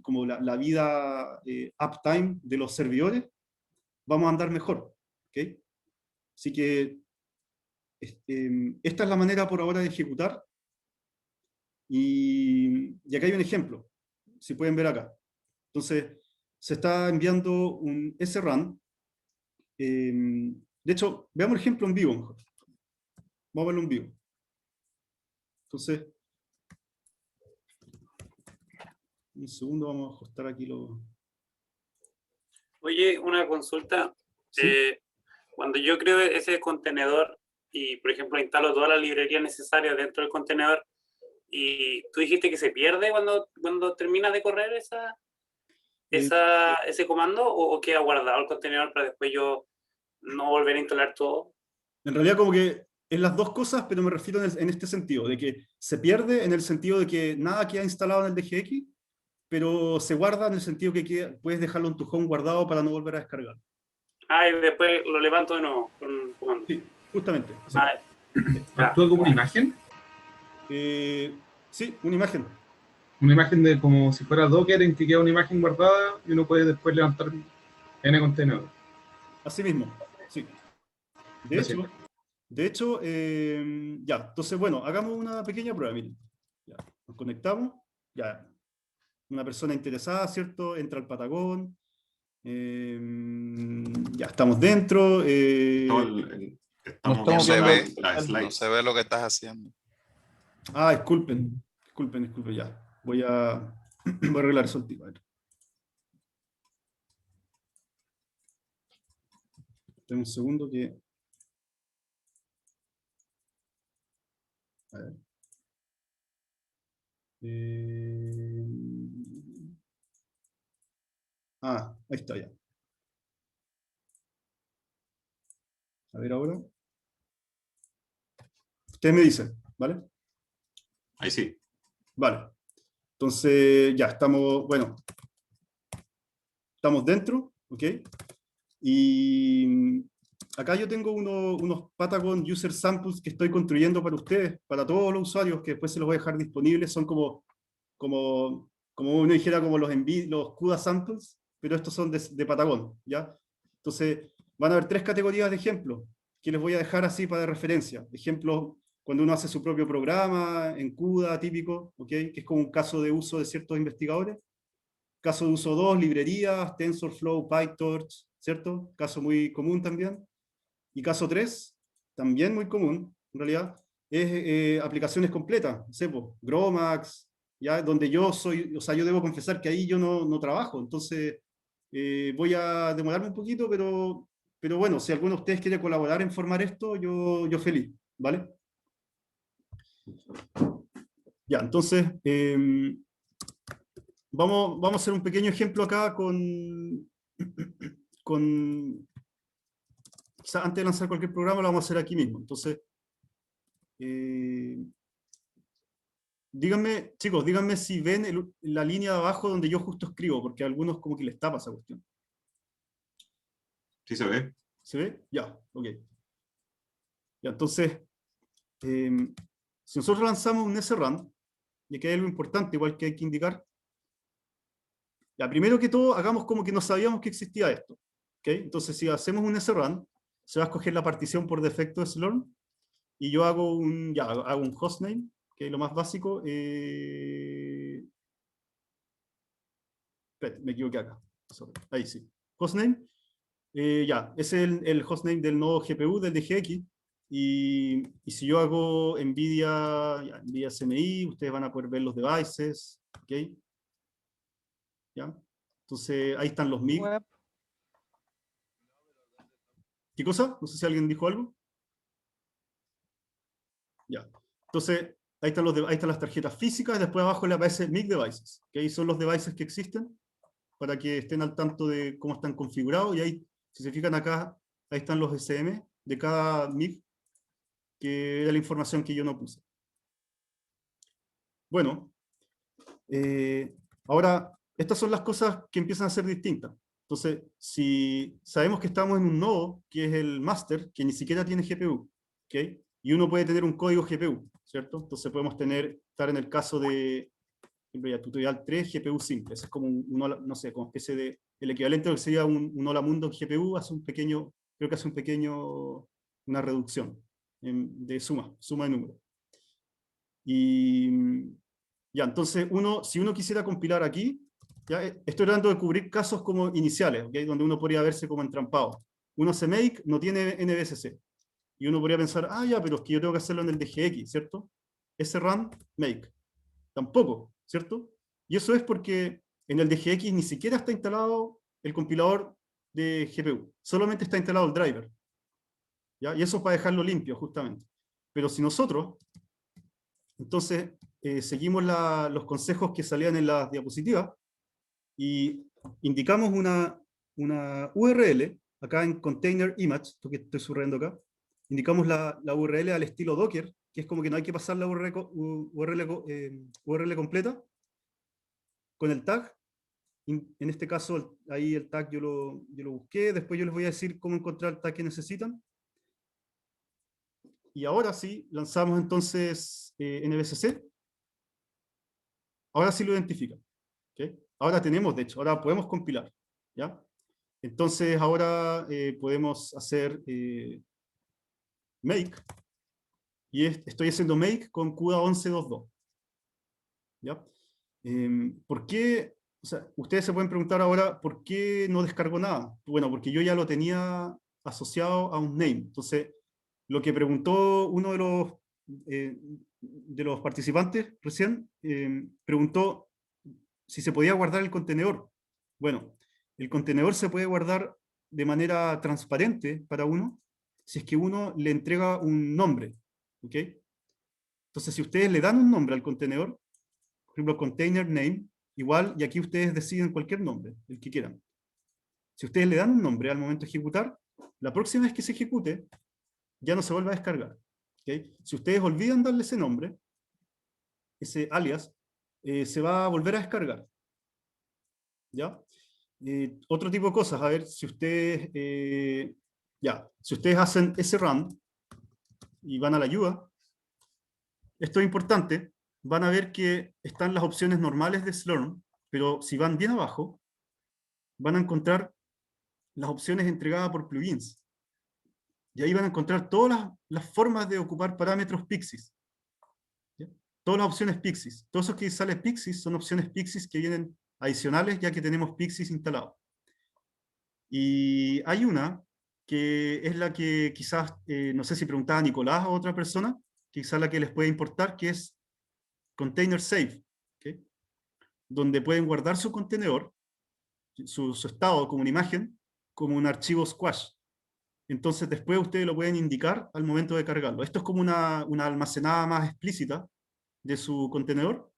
como la vida uptime de los servidores, vamos a andar mejor. ¿Okay? Así que esta es la manera por ahora de ejecutar. Y acá hay un ejemplo, si pueden ver acá. Entonces, se está enviando un SRAM. De hecho, veamos el ejemplo en vivo mejor. Vamos a verlo en vivo. Entonces, un segundo, vamos a ajustar aquí lo... Oye, una consulta. ¿Sí? Cuando yo creo ese contenedor y, por ejemplo, instalo toda la librería necesaria dentro del contenedor, y tú dijiste que se pierde cuando termina de correr ese comando, o queda guardado el contenedor para después yo no volver a instalar todo. En realidad como que es las 2 cosas, pero me refiero en este sentido, de que se pierde en el sentido de que nada queda instalado en el DGX, pero se guarda en el sentido que puedes dejarlo en tu home guardado para no volver a descargar. Y después lo levanto de nuevo con un comando. Sí. Justamente. Sí, Ah, ya. ¿Actúa como una imagen? Sí, una imagen. Una imagen de como si fuera Docker en que queda una imagen guardada y uno puede después levantar N contenedores. Así mismo, sí. De Gracias. hecho, ya, entonces, bueno, hagamos una pequeña prueba, miren. Ya, nos conectamos, ya, una persona interesada, ¿cierto? Entra al Patagón, ya estamos dentro. Estamos No No estamos se viendo ve, las no slides. se ve lo que estás haciendo. Disculpen, ya. Voy a arreglar eso al tiro. A ver. Espera un segundo que... A ver. Ahí está ya. A ver ahora. Ustedes me dicen, ¿vale? Ahí sí. Vale. Entonces, ya estamos, bueno, estamos dentro, ¿ok? Y acá yo tengo unos Patagon User Samples que estoy construyendo para ustedes, para todos los usuarios, que después se los voy a dejar disponibles. Son como uno dijera, como los CUDA Samples, pero estos son de Patagon, ¿ya? Entonces, van a haber 3 categorías de ejemplos que les voy a dejar así para referencia. Ejemplos cuando uno hace su propio programa, en CUDA, típico, ¿ok? Que es como un caso de uso de ciertos investigadores. Caso de uso 2, librerías, TensorFlow, PyTorch, ¿cierto? Caso muy común también. Y caso 3, también muy común, en realidad, es aplicaciones completas, no sé, GROMACS, ya, donde yo soy, o sea, yo debo confesar que ahí yo no trabajo, entonces voy a demorarme un poquito, pero bueno, si alguno de ustedes quiere colaborar en formar esto, yo feliz, ¿vale? Ya, entonces, vamos a hacer un pequeño ejemplo acá quizá antes de lanzar cualquier programa lo vamos a hacer aquí mismo. Entonces, díganme, chicos, díganme si ven la línea de abajo donde yo justo escribo, porque a algunos como que les tapa esa cuestión. ¿Sí se ve? ¿Se ve? Ya, ok. Ya, entonces, si nosotros lanzamos un srun, y aquí hay algo importante, igual que hay que indicar, ya, primero que todo, hagamos como que no sabíamos que existía esto. ¿Okay? Entonces, si hacemos un srun, se va a escoger la partición por defecto de slurm, y yo hago un hostname, que es lo más básico. Espera, me equivoqué acá. Sorry. Ahí sí. Hostname. Ya, ese es el hostname del nodo GPU del DGX. Y si yo hago NVIDIA CMI, ustedes van a poder ver los devices. ¿Ok? ¿Ya? Entonces, ahí están los MIG. Web. ¿Qué cosa? No sé si alguien dijo algo. Ya. Entonces, ahí están las tarjetas físicas, después abajo le aparece MIG Devices, que ahí son los devices que existen, para que estén al tanto de cómo están configurados, y ahí, si se fijan acá, ahí están los SM de cada MIG, que es la información que yo no puse. Bueno, ahora, estas son las cosas que empiezan a ser distintas. Entonces, si sabemos que estamos en un nodo, que es el master, que ni siquiera tiene GPU, ¿ok? Y uno puede tener un código GPU, ¿cierto? Entonces podemos estar en el caso de, tutorial 3, GPU simple. Ese es como no sé, como especie de, el equivalente a lo que sería un hola mundo GPU, creo que hace una reducción de suma de números. Y ya, entonces si uno quisiera compilar aquí, ya, estoy tratando de cubrir casos como iniciales, ¿okay? Donde uno podría verse como entrampado. Uno hace make, no tiene NBSC. Y uno podría pensar, ya, pero es que yo tengo que hacerlo en el DGX, ¿cierto? Srun, make. Tampoco, ¿cierto? Y eso es porque en el DGX ni siquiera está instalado el compilador de GPU. Solamente está instalado el driver. ¿Ya? Y eso es para dejarlo limpio, justamente. Pero si nosotros, entonces, seguimos los consejos que salían en las diapositivas y indicamos una URL, acá en container image, esto que estoy subrayando acá, indicamos la URL al estilo Docker, que es como que no hay que pasar la URL completa, con el tag. En este caso, ahí el tag yo lo busqué, después yo les voy a decir cómo encontrar el tag que necesitan. y ahora sí lanzamos entonces NBCC. Ahora sí lo identifica. ¿Okay? Ahora tenemos, de hecho, ahora podemos compilar. ¿Ya? Entonces ahora podemos hacer make, y estoy haciendo make con CUDA 11.2.2. ¿Ya? ¿Por qué? O sea, ustedes se pueden preguntar ahora, ¿por qué no descargo nada? Bueno, porque yo ya lo tenía asociado a un name. Entonces, lo que preguntó uno de los participantes recién, preguntó si se podía guardar el contenedor. Bueno, el contenedor se puede guardar de manera transparente para uno, si es que uno le entrega un nombre. ¿Ok? Entonces, si ustedes le dan un nombre al contenedor, por ejemplo, container name, igual, y aquí ustedes deciden cualquier nombre, el que quieran. Si ustedes le dan un nombre al momento de ejecutar, la próxima vez que se ejecute, ya no se vuelve a descargar. ¿Okay? Si ustedes olvidan darle ese nombre, ese alias, se va a volver a descargar. ¿Ya? Otro tipo de cosas, a ver, si ustedes, si ustedes hacen ese run y van a la ayuda, esto es importante, van a ver que están las opciones normales de Slurm, pero si van bien abajo, van a encontrar las opciones entregadas por plugins. Y ahí van a encontrar todas las formas de ocupar parámetros Pixies. ¿Ya? Todas las opciones Pixies. Todos esos que sale Pixies son opciones Pixies que vienen adicionales ya que tenemos Pixies instalado. Y hay una que es la que quizás, no sé si preguntaba a Nicolás o a otra persona, quizás la que les puede importar, que es Container Save, ¿okay? Donde pueden guardar su contenedor, su estado como una imagen, como un archivo squash. Entonces después ustedes lo pueden indicar al momento de cargarlo. Esto es como una almacenada más explícita de su contenedor,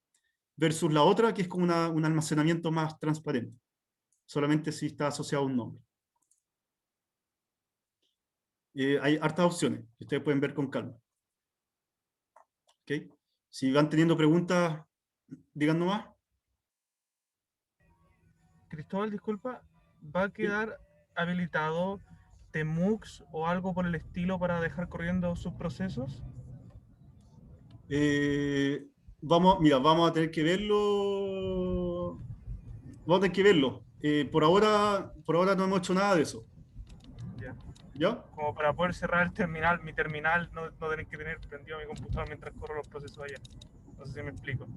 versus la otra que es como un almacenamiento más transparente, solamente si está asociado a un nombre. Hay hartas opciones que ustedes pueden ver con calma. ¿Okay? Si van teniendo preguntas, digan nomás. Cristóbal, disculpa, ¿va a quedar habilitado Tmux o algo por el estilo para dejar corriendo sus procesos? Vamos a tener que verlo. Vamos a tener que verlo. Por ahora no hemos hecho nada de eso. Ya. ¿Ya? Como para poder cerrar el terminal, mi terminal, no tener que tener prendido mi computador mientras corro los procesos allá. No sé si me explico.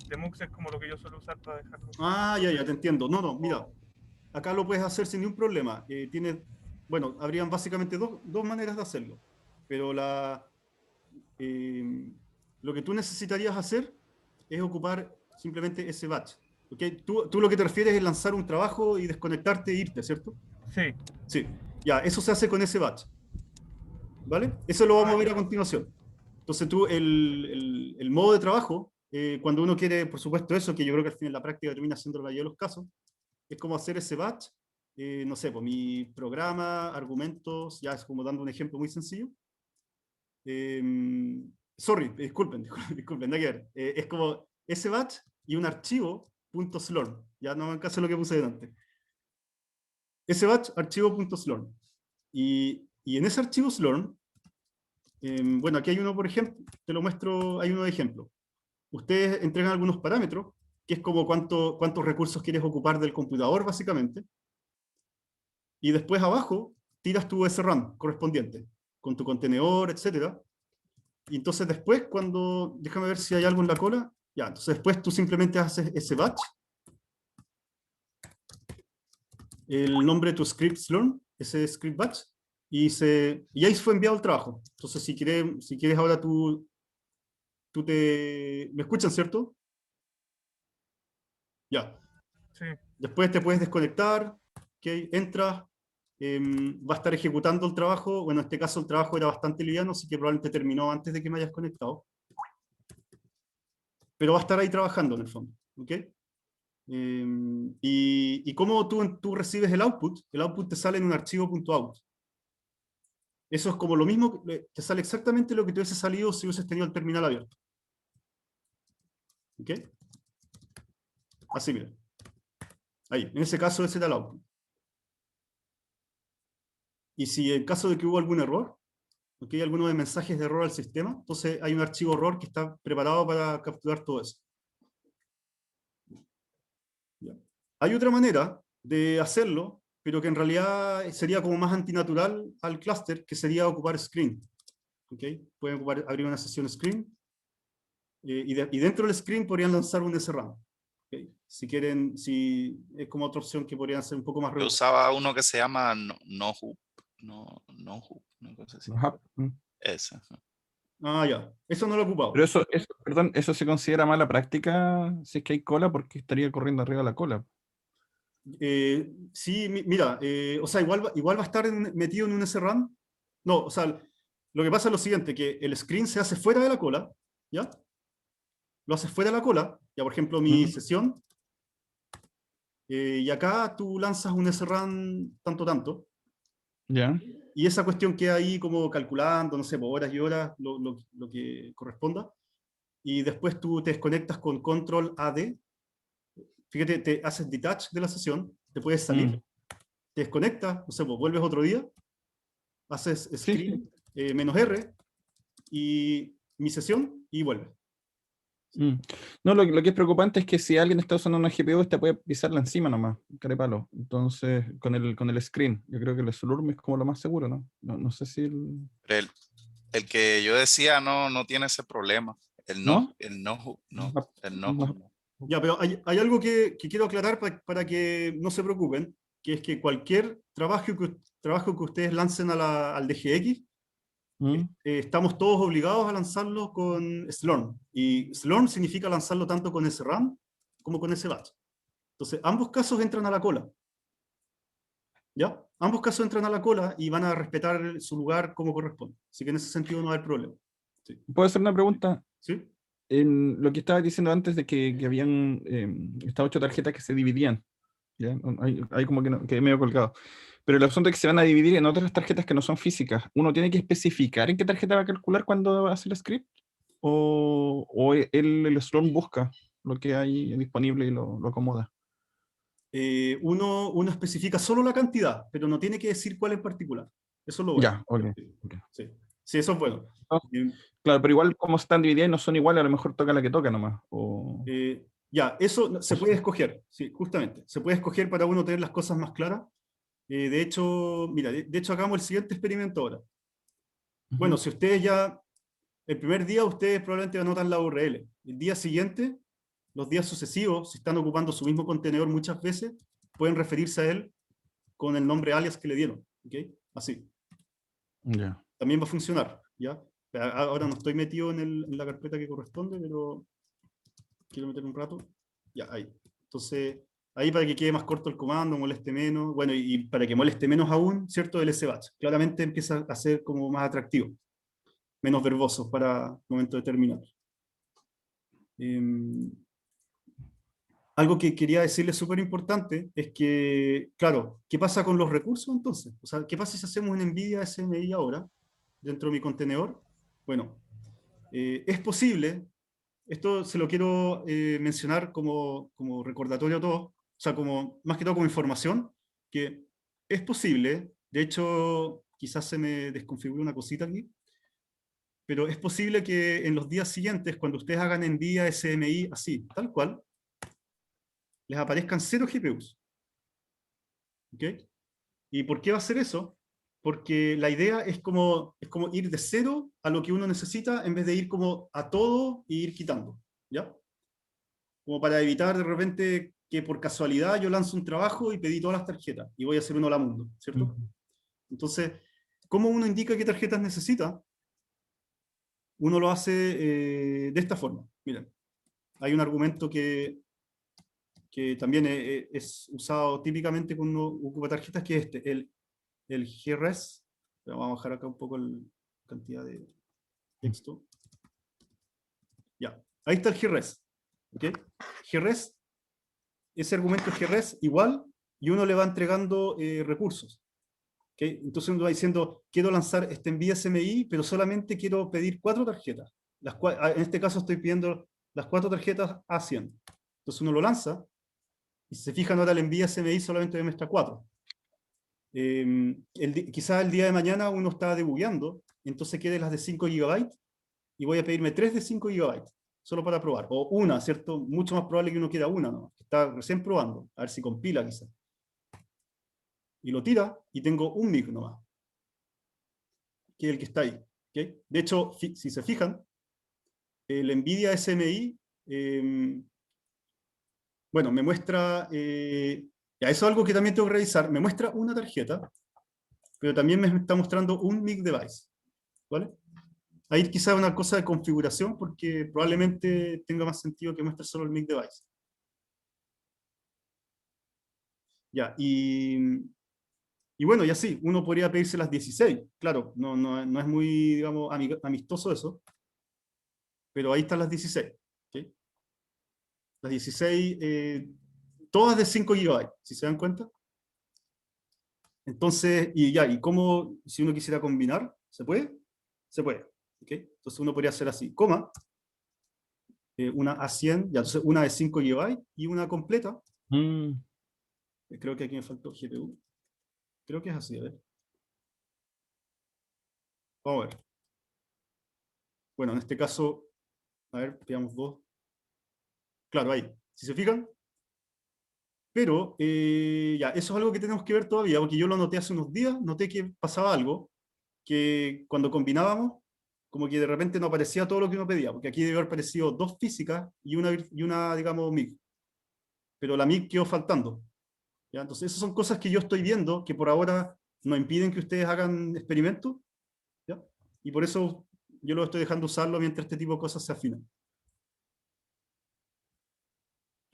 Tmux es como lo que yo suelo usar para dejarlo. Ya te entiendo. No, mira. Acá lo puedes hacer sin ningún problema. Bueno, habrían básicamente dos maneras de hacerlo. Pero lo que tú necesitarías hacer es ocupar simplemente ese batch. ¿Okay? Tú lo que te refieres es lanzar un trabajo y desconectarte e irte, ¿cierto? Sí. Sí. Ya, eso se hace con ese batch. ¿Vale? Eso lo vamos a ver a continuación. Entonces tú, el modo de trabajo, cuando uno quiere, por supuesto eso, que yo creo que al final en la práctica termina siendo la mayoría de los casos, es como hacer ese batch, no sé, pues mi programa, argumentos, ya es como dando un ejemplo muy sencillo. Disculpen, nada que ver. Es como ese batch y un archivo .slurm. Ya no me caso lo que puse delante. Ese batch, archivo.slurm. Y en ese archivo slurm, bueno, aquí hay uno, por ejemplo, te lo muestro, hay uno de ejemplo. Ustedes entregan algunos parámetros, que es como cuántos recursos quieres ocupar del computador, básicamente. Y después abajo tiras tu SRAM correspondiente, con tu contenedor, etc. Y entonces después, déjame ver si hay algo en la cola. Ya, entonces después tú simplemente haces ese batch, el nombre de tu script slurm, ese script batch, y ahí fue enviado el trabajo. Entonces si quieres ahora ¿me escuchan, cierto? Ya. Sí. Después te puedes desconectar, ¿okay? Entras, va a estar ejecutando el trabajo. Bueno, en este caso el trabajo era bastante liviano, así que probablemente terminó antes de que me hayas conectado. Pero va a estar ahí trabajando en el fondo. ¿Okay? Y cómo tú recibes el output te sale en un archivo .out. Eso es como lo mismo, te sale exactamente lo que te hubiese salido si hubieses tenido el terminal abierto. ¿Ok? Así, mira. Ahí, en ese caso ese era el output. Y si en caso de que hubo algún error, ¿okay? Algunos de mensajes de error al sistema. Entonces hay un archivo error que está preparado para capturar todo eso. ¿Ya? Hay otra manera de hacerlo, pero que en realidad sería como más antinatural al clúster, que sería ocupar screen. ¿Okay? Pueden abrir una sesión screen, y dentro del screen podrían lanzar un SRAM. ¿Okay? Si quieren, si es como otra opción que podrían ser un poco más Yo rebuscada. usaba uno que se llama NoHoop. NoHoop, una cosa así. Ajá. Ese. Ajá. Ah, ya. Eso no lo he ocupado. Pero perdón, eso se considera mala práctica si es que hay cola, porque estaría corriendo arriba de la cola. Sí, mira, o sea, igual va a estar metido en un SRAM. No, o sea, lo que pasa es lo siguiente, que el screen se hace fuera de la cola, ¿ya? Lo haces fuera de la cola, ya por ejemplo mi sesión, y acá tú lanzas un SRAM tanto, Ya. y esa cuestión queda ahí como calculando, no sé, por horas y horas, lo que corresponda, y después tú te desconectas con control AD, fíjate, te haces detach de la sesión, te puedes salir, te desconectas, no sé, pues vuelves otro día, haces screen, -R, y mi sesión, y vuelves. No, lo que es preocupante es que si alguien está usando una GPU, esta puede pisarla encima nomás, carepalo. Entonces, con el screen, yo creo que el Slurm es como lo más seguro, ¿no? No sé si Pero el que yo decía no tiene ese problema. ¿No? El NoHoop, no. No. El NoHoop, no. Ya, pero hay algo que quiero aclarar para que no se preocupen, que es que cualquier trabajo que ustedes lancen al DGX, estamos todos obligados a lanzarlo con Slurm. Y Slurm significa lanzarlo tanto con SRAM como con SBatch. Entonces, ambos casos entran a la cola. ¿Ya? Ambos casos entran a la cola y van a respetar su lugar como corresponde. Así que en ese sentido no hay problema. Sí. ¿Puedo hacer una pregunta? ¿Sí? En lo que estaba diciendo antes de que habían estas 8 tarjetas que se dividían. ¿Ya? Hay como que, que medio colgado. Pero el asunto es que se van a dividir en otras tarjetas que no son físicas. ¿Uno tiene que especificar en qué tarjeta va a calcular cuando hace el script? ¿O el Slurm busca lo que hay disponible y lo acomoda? Uno especifica solo la cantidad, pero no tiene que decir cuál en particular. Eso es lo bueno. Ya, ok. Sí, sí, eso es bueno. Claro, pero igual como están divididas y no son iguales, a lo mejor toca la que toca nomás. Ya, eso se puede escoger, sí, justamente. Se puede escoger para uno tener las cosas más claras. De hecho, mira, de hecho hagamos el siguiente experimento ahora. Bueno, si ustedes ya, el primer día ustedes probablemente anotan la URL. El día siguiente, los días sucesivos, si están ocupando su mismo contenedor muchas veces, pueden referirse a él con el nombre alias que le dieron. ¿Okay? Así. Ya. También va a funcionar. ¿Ya? Ahora no estoy metido en la carpeta que corresponde, pero quiero meter un rato. Ya, ahí. Entonces, ahí para que quede más corto el comando, moleste menos. Bueno, y para que moleste menos aún, ¿cierto? El SBatch. Claramente empieza a ser como más atractivo. Menos verboso para el momento de terminar. Algo que quería decirles súper importante es que, claro, ¿qué pasa con los recursos entonces? O sea, ¿qué pasa si hacemos un NVIDIA SMI ahora, dentro de mi contenedor? Bueno, es posible, esto se lo quiero mencionar como recordatorio a todos, o sea, más que todo como información, que es posible, de hecho, quizás se me desconfigure una cosita aquí, pero es posible que en los días siguientes, cuando ustedes hagan NVIDIA SMI así, tal cual, les aparezcan 0 GPUs. ¿Ok? ¿Y por qué va a ser eso? Porque la idea es como ir de 0 a lo que uno necesita en vez de ir como a todo e ir quitando. ¿Ya? Como para evitar de repente que por casualidad yo lanzo un trabajo y pedí todas las tarjetas y voy a hacer uno a la mundo, ¿cierto? Entonces, ¿cómo uno indica qué tarjetas necesita? Uno lo hace de esta forma. Miren, hay un argumento que también es usado típicamente cuando uno ocupa tarjetas, que es el GRES. Pero vamos a bajar acá un poco la cantidad de texto. Ya, ahí está el GRES. ¿Okay? GRES, ese argumento es GRES igual, y uno le va entregando recursos. ¿Okay? Entonces uno va diciendo, quiero lanzar este NVIDIA SMI, pero solamente quiero pedir 4 tarjetas. En este caso estoy pidiendo las 4 tarjetas A100. Entonces uno lo lanza, y si se fijan ahora el NVIDIA SMI solamente me muestra 4. Quizás el día de mañana uno está debugueando entonces quede las de 5 GB, y voy a pedirme 3 de 5 GB, solo para probar. O una, ¿cierto? Mucho más probable que uno quiera una, ¿no? Está recién probando, a ver si compila quizás. Y lo tira, y tengo un MIG nomás, que es el que está ahí. ¿Okay? De hecho, si se fijan, el NVIDIA SMI, bueno, me muestra, ya, eso es algo que también tengo que revisar, me muestra una tarjeta, pero también me está mostrando un MIG device, ¿vale? Ahí quizá una cosa de configuración, porque probablemente tenga más sentido que muestre solo el MIG device. Ya, y bueno, ya sí, uno podría pedirse las 16, claro, no es muy, digamos, amistoso eso, pero ahí están las 16, ¿okay? Las 16, todas de 5 GB, si se dan cuenta. Entonces, y ya, ¿y cómo, si uno quisiera combinar? ¿Se puede? Se puede, ¿okay? Entonces uno podría hacer así, coma, una A100, ya, entonces una de 5 GB y una completa. Creo que aquí me faltó GPU. Creo que es así, a ver. Vamos a ver. Bueno, en este caso, a ver, pegamos 2. Claro, ahí. Si se fijan. Pero, ya, eso es algo que tenemos que ver todavía, porque yo lo noté hace unos días, noté que pasaba algo, que cuando combinábamos, como que de repente no aparecía todo lo que uno pedía, porque aquí debe haber aparecido 2 físicas y una, digamos, MIG. Pero la MIG quedó faltando. ¿Ya? Entonces, esas son cosas que yo estoy viendo, que por ahora no impiden que ustedes hagan experimentos, ¿ya? Y por eso yo lo estoy dejando usarlo mientras este tipo de cosas se afinan.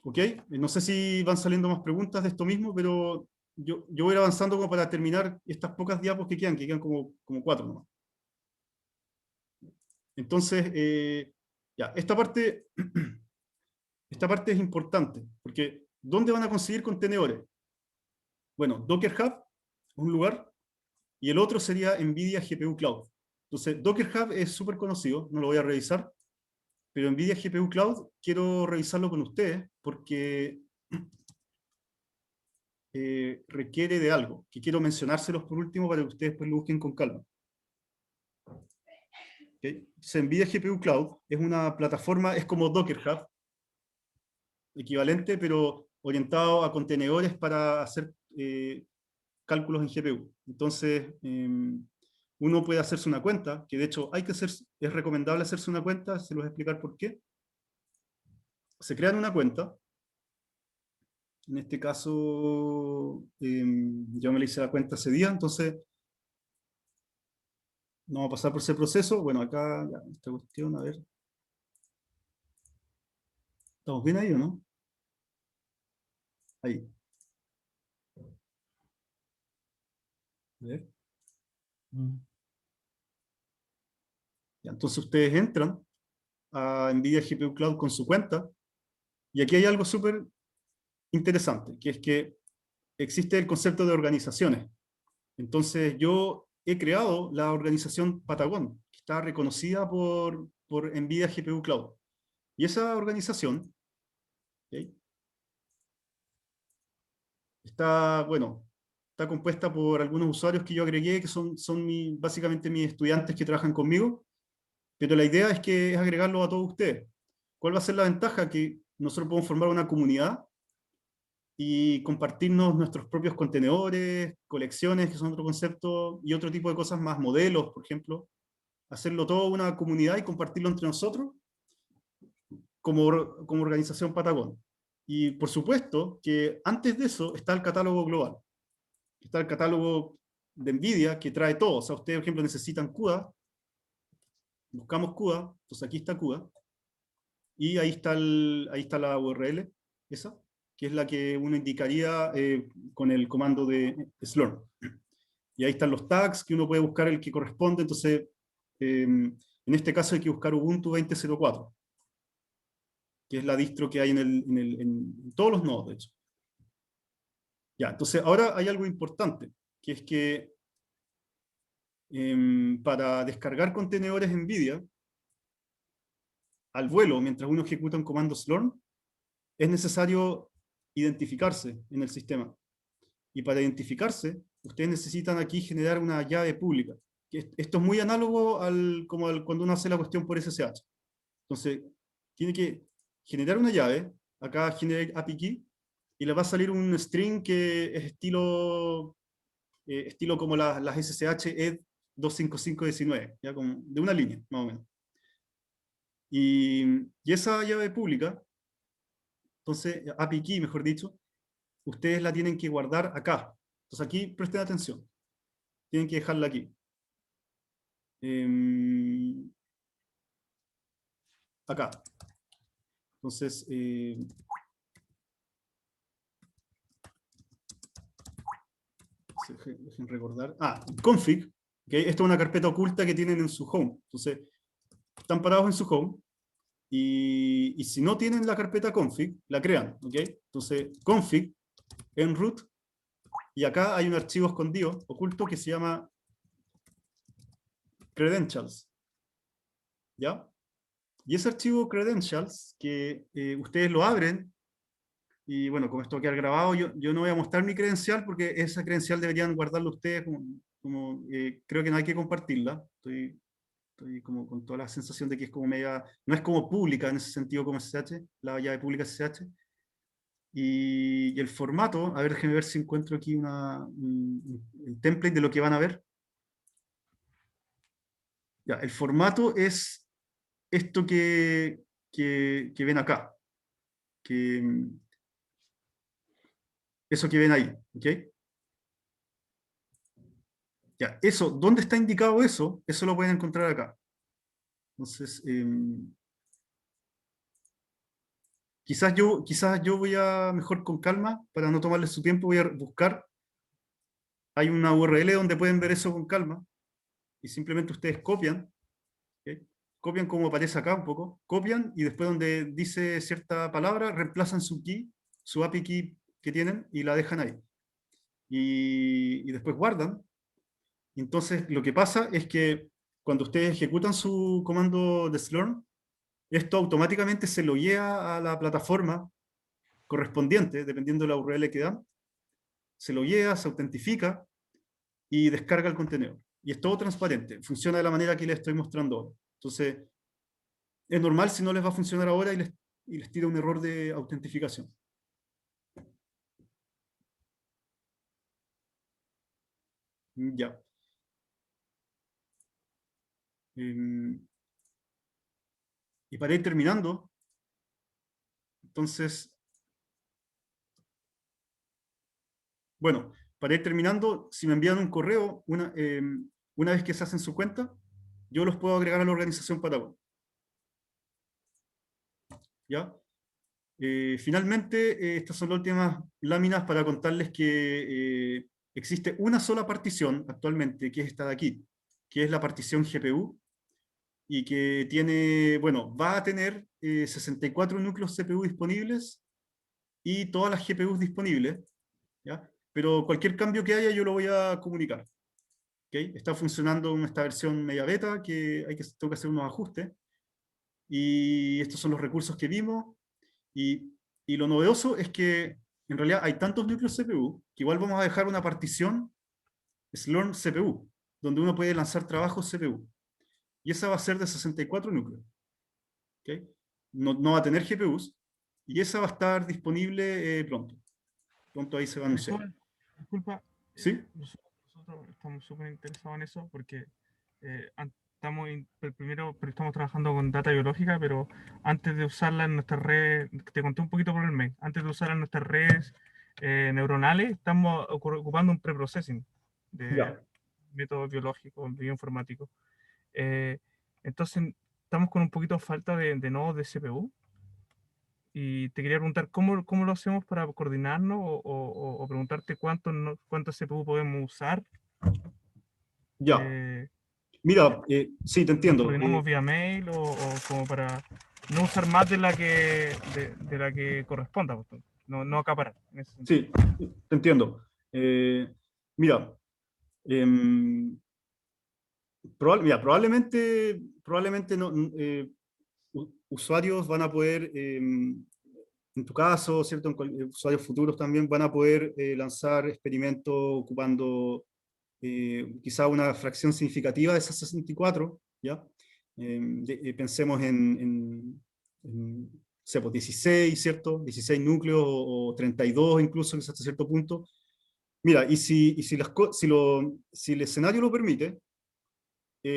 ¿Ok? No sé si van saliendo más preguntas de esto mismo, pero yo voy a ir avanzando como para terminar estas pocas diapos que quedan como 4 nomás. Entonces, ya, esta parte es importante, porque ¿dónde van a conseguir contenedores? Bueno, Docker Hub es un lugar, y el otro sería NVIDIA GPU Cloud. Entonces, Docker Hub es súper conocido, no lo voy a revisar, pero NVIDIA GPU Cloud quiero revisarlo con ustedes, porque requiere de algo, que quiero mencionárselos por último para que ustedes pues lo busquen con calma. ¿Okay? NVIDIA GPU Cloud es una plataforma, es como Docker Hub, equivalente, pero orientado a contenedores para hacer cálculos en GPU. Entonces, uno puede hacerse una cuenta, que de hecho es recomendable hacerse una cuenta, se los voy a explicar por qué. Se crean una cuenta. En este caso, yo me le hice la cuenta ese día, entonces no va a pasar por ese proceso. Bueno, acá, ya, esta cuestión, a ver. ¿Estamos bien ahí o no? Ahí. A ver. Ya, entonces ustedes entran a NVIDIA GPU Cloud con su cuenta, y aquí hay algo súper interesante, que es que existe el concepto de organizaciones. Entonces yo he creado la organización Patagon, que está reconocida por NVIDIA GPU Cloud. Y esa organización, ¿okay?, está compuesta por algunos usuarios que yo agregué, que son básicamente mis estudiantes que trabajan conmigo, pero la idea es agregarlo a todos ustedes. ¿Cuál va a ser la ventaja? Que nosotros podemos formar una comunidad y compartirnos nuestros propios contenedores, colecciones, que son otro concepto, y otro tipo de cosas más, modelos, por ejemplo. Hacerlo todo una comunidad y compartirlo entre nosotros como organización Patagon. Y por supuesto que antes de eso está el catálogo global. Está el catálogo de NVIDIA que trae todo. O sea, ustedes, por ejemplo, necesitan CUDA. Buscamos CUDA, entonces aquí está CUDA. Y ahí está la URL, esa, que es la que uno indicaría con el comando de slurm. Y ahí están los tags, que uno puede buscar el que corresponde. Entonces, en este caso hay que buscar Ubuntu 20.04, que es la distro que hay en todos los nodos, de hecho. Ya, entonces ahora hay algo importante, que es que para descargar contenedores NVIDIA, al vuelo, mientras uno ejecuta un comando slurm, es necesario identificarse en el sistema. Y para identificarse, ustedes necesitan aquí generar una llave pública. esto es muy análogo cuando uno hace la cuestión por SSH. Entonces, tiene que generar una llave, acá generate API key, y le va a salir un string que es estilo como las SSH ed 25519, ya como de una línea, más o menos. Y esa llave pública, entonces, API key, mejor dicho, ustedes la tienen que guardar acá. Entonces aquí presten atención. Tienen que dejarla aquí. Acá. Entonces, dejen recordar. Config. ¿Okay? Esto es una carpeta oculta que tienen en su home. Entonces, están parados en su home. Y si no tienen la carpeta config, la crean. ¿Okay? Entonces, config en root. Y acá hay un archivo escondido, oculto, que se llama credentials. ¿Ya? Y ese archivo credentials, que ustedes lo abren, y bueno, como esto va a quedar grabado, yo no voy a mostrar mi credencial, porque esa credencial deberían guardarla ustedes, creo que no hay que compartirla. Estoy como con toda la sensación de que es como media, no es como pública en ese sentido como SSH, la llave pública SSH. Y el formato, a ver, déjenme ver si encuentro aquí el template de lo que van a ver. Ya, el formato es esto que ven acá. Eso que ven ahí, ¿ok? Ya, eso, ¿dónde está indicado eso? Eso lo pueden encontrar acá. Entonces, quizás yo voy a, mejor con calma, para no tomarles su tiempo, voy a buscar. Hay una URL donde pueden ver eso con calma, y simplemente ustedes copian, ¿ok? Copian como aparece acá un poco, copian, y después donde dice cierta palabra, reemplazan su key, su API key que tienen, y la dejan ahí. Y después guardan. Entonces, lo que pasa es que cuando ustedes ejecutan su comando de slurm, esto automáticamente se lo lleva a la plataforma correspondiente, dependiendo de la URL que dan, se lo lleva, se autentifica y descarga el contenedor. Y es todo transparente, funciona de la manera que les estoy mostrando ahora. Entonces, es normal si no les va a funcionar ahora y les tira un error de autentificación. Ya. Y para ir terminando, entonces, bueno, para ir terminando, si me envían un correo, una vez que se hacen su cuenta, yo los puedo agregar a la organización Patagon. ¿Ya? Finalmente, estas son las últimas láminas para contarles que existe una sola partición actualmente, que es esta de aquí, que es la partición GPU, y que tiene, bueno, va a tener 64 núcleos CPU disponibles y todas las GPUs disponibles, ¿ya? Pero cualquier cambio que haya yo lo voy a comunicar. ¿Okay? Está funcionando en esta versión media beta, que tengo que hacer unos ajustes, y estos son los recursos que vimos, y lo novedoso es que en realidad hay tantos núcleos CPU, que igual vamos a dejar una partición Slurm CPU, donde uno puede lanzar trabajos CPU. Y esa va a ser de 64 núcleos. ¿Okay? No va a tener GPUs, y esa va a estar disponible pronto. Pronto ahí se va a anunciar. Disculpa, ¿Sí? nosotros estamos súper interesados en eso porque primero estamos trabajando con data biológica, pero antes de usarla en nuestras redes, te conté un poquito por el mail, antes de usarla en nuestras redes neuronales, estamos ocupando un preprocessing de Ya. métodos biológicos, bioinformáticos. Entonces, estamos con un poquito de falta de nodos de CPU. Y te quería preguntar cómo lo hacemos para coordinarnos o preguntarte cuántos CPU podemos usar. Ya. Mira, sí, te ¿Nos entiendo. coordinamos vía mail o como para no usar más de la que corresponda? No acaparar. En ese sentido. Sí, te entiendo. Mira, probablemente no, usuarios van a poder, en tu caso, ¿cierto? Usuarios futuros también van a poder lanzar experimentos ocupando quizá una fracción significativa de esas 64, ¿ya? Pensemos en sé, pues, 16, ¿cierto? 16 núcleos o 32 incluso hasta cierto punto. Mira, y si el escenario lo permite,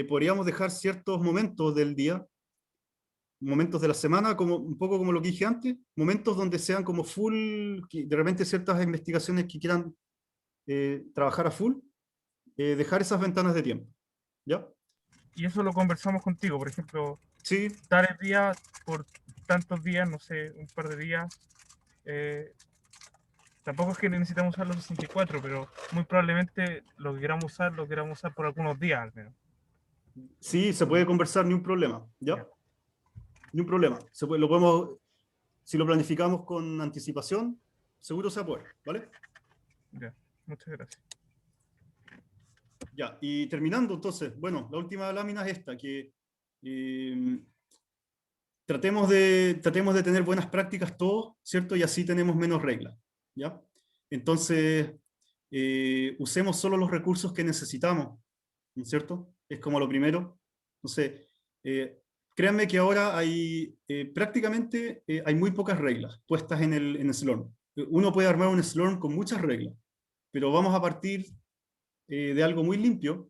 podríamos dejar ciertos momentos del día, momentos de la semana, como, un poco como lo que dije antes, momentos donde sean como full, de repente ciertas investigaciones que quieran trabajar a full, dejar esas ventanas de tiempo, ¿ya? Y eso lo conversamos contigo, por ejemplo, Sí, tales días por tantos días, no sé, un par de días. Tampoco es que necesitamos usar los 64, pero muy probablemente lo que queramos usar por algunos días al menos. sí, se puede conversar, ni un problema, ¿ya? Ya. Ni un problema. Lo podemos, si lo planificamos con anticipación, seguro se puede, ¿vale? Ya, muchas gracias. Ya, y terminando entonces, bueno, la última lámina es esta, que tratemos de tener buenas prácticas todos, ¿cierto? Y así tenemos menos reglas, ¿ya? Entonces, usemos solo los recursos que necesitamos, ¿no es cierto? Es como lo primero. Entonces, créanme que ahora hay, prácticamente, hay muy pocas reglas puestas en el Slurm. Uno puede armar un Slurm con muchas reglas, pero vamos a partir de algo muy limpio,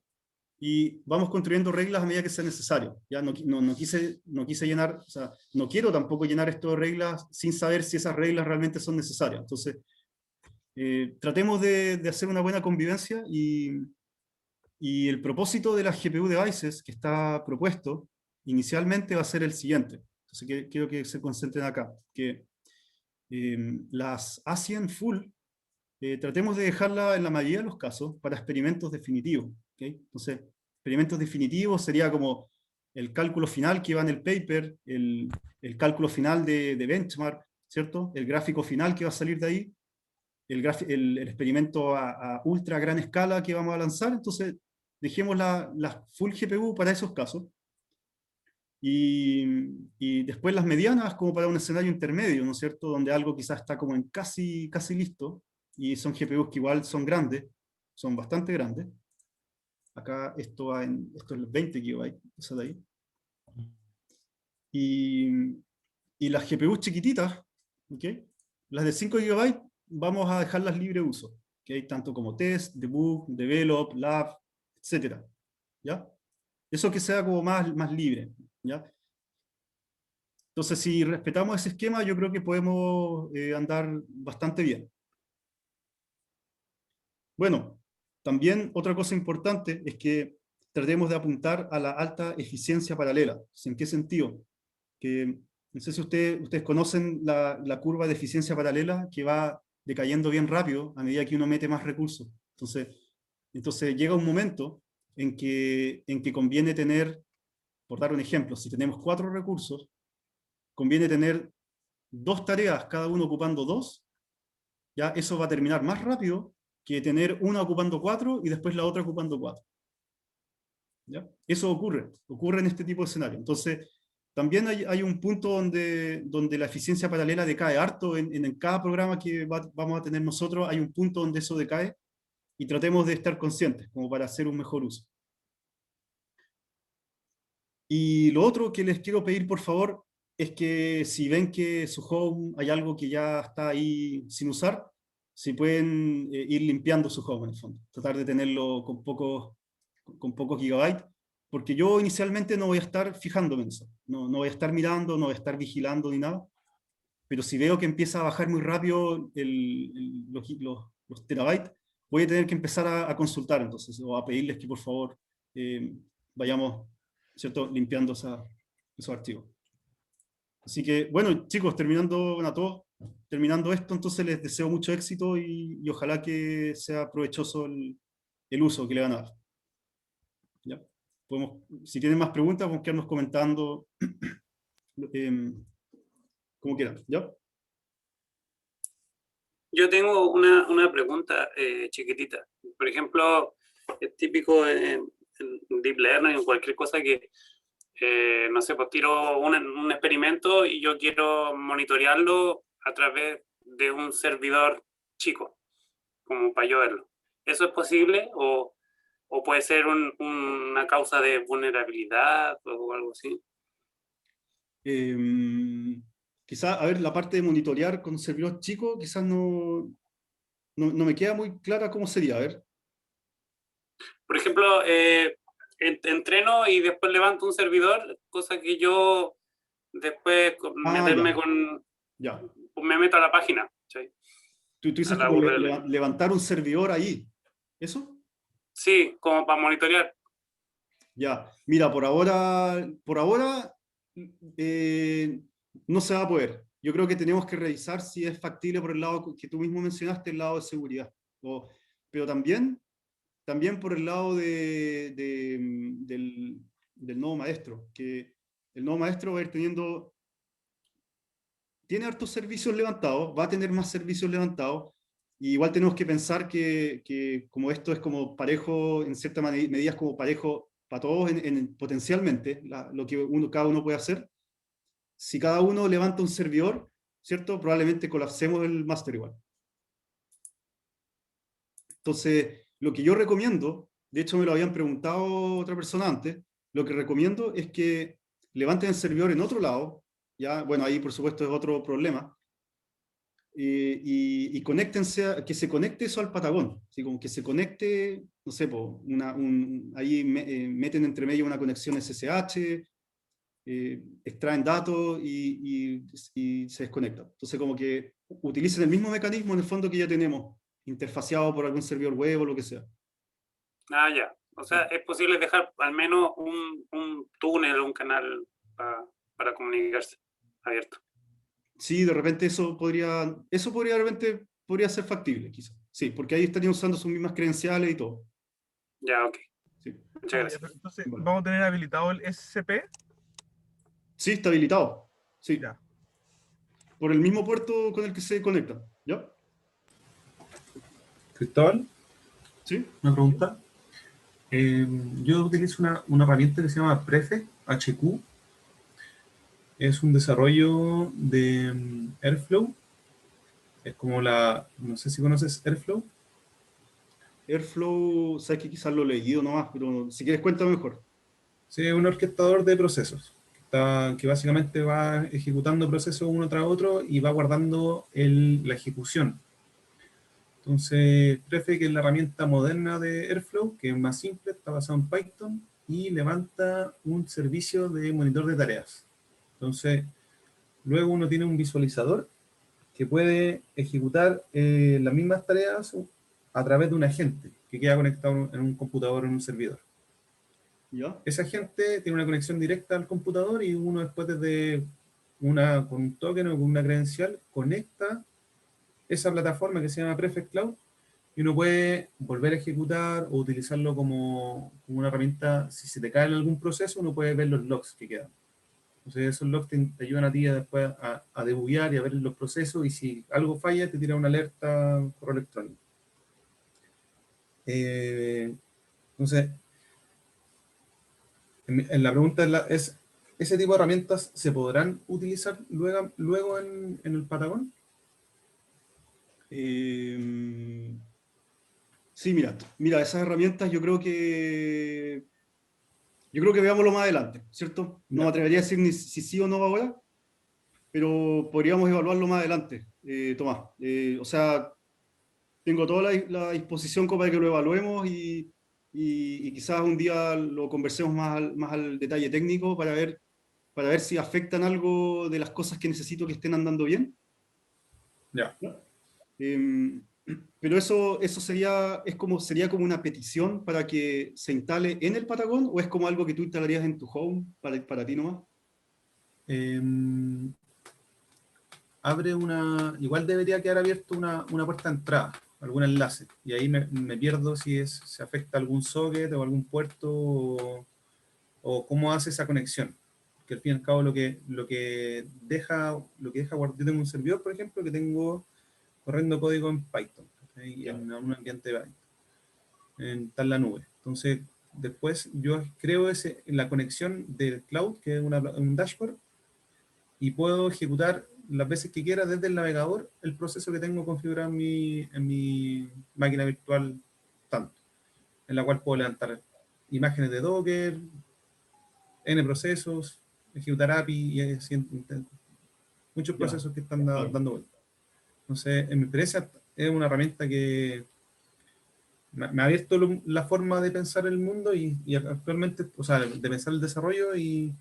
y vamos construyendo reglas a medida que sea necesario. Ya no quise llenar, o sea, no quiero tampoco llenar esto de reglas sin saber si esas reglas realmente son necesarias. Entonces, tratemos de hacer una buena convivencia, y el propósito de las GPU devices que está propuesto inicialmente va a ser el siguiente. Entonces, quiero que se concentren acá, que las ASIAN full, tratemos de dejarla en la mayoría de los casos para experimentos definitivos. ¿Okay? Entonces, experimentos definitivos sería como el cálculo final que va en el paper, el cálculo final de benchmark, ¿cierto? El gráfico final que va a salir de ahí, el experimento a ultra gran escala que vamos a lanzar. Entonces, dejemos la full GPU para esos casos. Y después las medianas como para un escenario intermedio, ¿no es cierto? Donde algo quizás está como en casi listo, y son GPUs que igual son grandes, son bastante grandes. Acá esto es 20 GB, eso de ahí. Y las GPUs chiquititas, ¿okay? Las de 5 GB, vamos a dejarlas libre uso, ¿okay? Tanto como test, debug, develop, lab, etc. ¿Ya? Eso que sea como más libre, ¿ya? Entonces, si respetamos ese esquema, yo creo que podemos andar bastante bien. Bueno, también otra cosa importante es que tratemos de apuntar a la alta eficiencia paralela. ¿En qué sentido? Que, no sé si ustedes conocen la curva de eficiencia paralela, que va decayendo bien rápido a medida que uno mete más recursos. Entonces llega un momento en que conviene tener, por dar un ejemplo, si tenemos 4 recursos, conviene tener 2 tareas, cada uno ocupando 2, ya eso va a terminar más rápido que tener una ocupando 4 y después la otra ocupando 4. ¿Ya? Eso ocurre en este tipo de escenario. Entonces, también hay un punto donde la eficiencia paralela decae harto en cada programa que vamos a tener nosotros, hay un punto donde eso decae, y tratemos de estar conscientes, como para hacer un mejor uso. Y lo otro que les quiero pedir, por favor, es que si ven que su home hay algo que ya está ahí sin usar, si pueden ir limpiando su home en el fondo. Tratar de tenerlo con pocos gigabytes, porque yo inicialmente no voy a estar fijándome en eso. No voy a estar mirando, no voy a estar vigilando ni nada. Pero si veo que empieza a bajar muy rápido los terabytes, voy a tener que empezar a consultar entonces, o a pedirles que por favor vayamos, ¿cierto?, limpiando esos archivos. Así que, bueno, chicos, terminando esto, entonces les deseo mucho éxito, y ojalá que sea provechoso el uso que le van a dar. ¿Ya? Si tienen más preguntas, podemos quedarnos comentando como quieran. ¿Ya? Yo tengo una pregunta chiquitita. Por ejemplo, es típico en Deep Learning o en cualquier cosa que, no sé, pues tiro un experimento y yo quiero monitorearlo a través de un servidor chico, como para yo verlo. ¿Eso es posible? ¿O ¿O puede ser una causa de vulnerabilidad o algo así? Quizás, a ver, la parte de monitorear con servidor chico, quizás no me queda muy clara cómo sería, a ver. Por ejemplo, entreno y después levanto un servidor, cosa que yo después meterme Ya. me meto a la página. ¿Sí? Tú dices A la como URL. levantar un servidor ahí, ¿eso? Sí, como para monitorear. Ya, mira, por ahora no se va a poder. Yo creo que tenemos que revisar si es factible por el lado que tú mismo mencionaste, el lado de seguridad. Pero también por el lado del nodo maestro, que el nodo maestro va a ir tiene hartos servicios levantados, va a tener más servicios levantados, y igual tenemos que pensar que como esto es como parejo, en cierta medida es como parejo para todos potencialmente, lo que cada uno puede hacer. Si cada uno levanta un servidor, ¿cierto? Probablemente colapsemos el máster igual. Entonces, lo que yo recomiendo, de hecho me lo habían preguntado otra persona antes, lo que recomiendo es que levanten el servidor en otro lado, ya, bueno, ahí por supuesto es otro problema, y conéctense, que se conecte eso al Patagón, ¿sí? Como que se conecte, no sé, ahí meten entre medio una conexión SSH, extraen datos y se desconectan. Entonces como que utilicen el mismo mecanismo en el fondo que ya tenemos, interfaceado por algún servidor web o lo que sea. Ah, ya. O sea, es posible dejar al menos un túnel, un canal para comunicarse abierto. Sí, de repente eso podría de repente podría ser factible, quizás. Sí, porque ahí estarían usando sus mismas credenciales y todo. Ya, ok. Sí. Muchas gracias. Entonces, Vale. ¿vamos a tener habilitado el SCP? Sí, está habilitado. Sí. Ya. Por el mismo puerto con el que se conectan. ¿Ya? Cristóbal, Sí. una pregunta. Yo utilizo una herramienta que se llama Prefect, HQ. Es un desarrollo de Airflow. Es como no sé si conoces Airflow. Airflow, sabes que quizás lo he leído nomás, pero si quieres cuéntame mejor. Sí, es un orquestador de procesos, que básicamente va ejecutando procesos uno tras otro y va guardando la ejecución. Entonces, Prefect es la herramienta moderna de Airflow, que es más simple, está basado en Python, y levanta un servicio de monitor de tareas. Entonces, luego uno tiene un visualizador que puede ejecutar las mismas tareas a través de un agente que queda conectado en un computador o en un servidor. ¿Ya? Ese agente tiene una conexión directa al computador y uno después desde con un token o con una credencial conecta esa plataforma que se llama Prefect Cloud y uno puede volver a ejecutar o utilizarlo como una herramienta. Si se te cae en algún proceso, uno puede ver los logs que quedan. Entonces esos logs te ayudan a ti después a debuguear y a ver los procesos, y si algo falla te tira una alerta correo electrónico. Entonces, en la pregunta es, ¿ese tipo de herramientas se podrán utilizar luego en el Patagón? Sí, mira, esas herramientas yo creo que veámoslo más adelante, ¿cierto? No me atrevería a decir ni si sí o no ahora, pero podríamos evaluarlo más adelante, Tomás. O sea, tengo toda la disposición como para que lo evaluemos y quizás un día lo conversemos más al detalle técnico para ver si afectan algo de las cosas que necesito que estén andando bien. Ya. Pero eso sería como una petición para que se instale en el Patagón, o es como algo que tú instalarías en tu home para ti nomás. Igual debería quedar abierto una puerta de entrada, algún enlace, y ahí me pierdo si se afecta algún socket o algún puerto o cómo hace esa conexión. Que al fin y al cabo lo que deja guardar. Yo tengo un servidor, por ejemplo, que tengo corriendo código en Python, ¿sí? En un ambiente de Python, está en la nube. Entonces, después yo creo la conexión del cloud, que es un dashboard, y puedo ejecutar las veces que quiera desde el navegador el proceso que tengo configurado en mi máquina virtual tanto. en la cual puedo levantar imágenes de Docker, N procesos, ejecutar API y así, muchos procesos que están dando vuelta. Entonces, en mi experiencia, es una herramienta que me ha abierto la forma de pensar el mundo y actualmente, o sea, de pensar el desarrollo y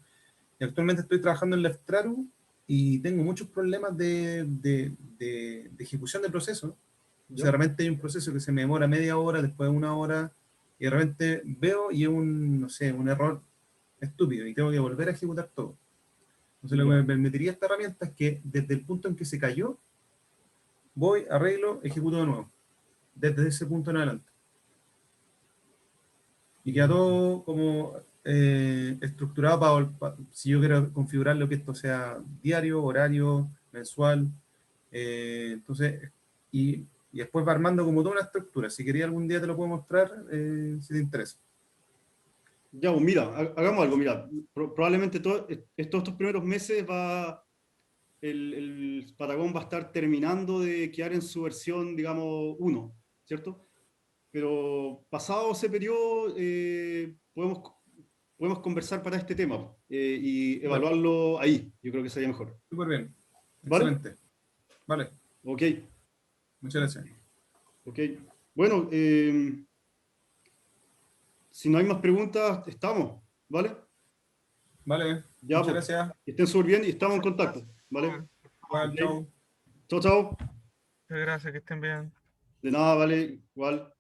actualmente estoy trabajando en Leftraru y tengo muchos problemas de ejecución de procesos. O sea, de repente hay un proceso que se me demora media hora, después 1 hora, y de repente veo y es no sé, un error estúpido y tengo que volver a ejecutar todo. Entonces, lo que me permitiría esta herramienta es que desde el punto en que se cayó, voy, arreglo, ejecuto de nuevo. Desde ese punto en adelante. Y queda todo como estructurado si yo quiero configurarlo que esto sea diario, horario, mensual. Entonces, y después va armando como toda una estructura. Si quería algún día te lo puedo mostrar, si te interesa. Ya, pues mira, hagamos algo, mira, probablemente estos primeros meses el Patagon va a estar terminando de quedar en su versión, digamos, 1, ¿cierto? Pero pasado ese periodo, podemos conversar para este tema y evaluarlo ahí. Yo creo que sería mejor. Súper bien. ¿Vale? Excelente. Vale. Ok. Muchas gracias. Ok. Bueno, si no hay más preguntas, estamos. ¿Vale? Vale. Ya, muchas pues, gracias. que estén súper bien y estamos en contacto. ¿Vale? Igual, Ok. chao. Chao, chao. Muchas gracias, que estén bien. De nada, vale. Igual.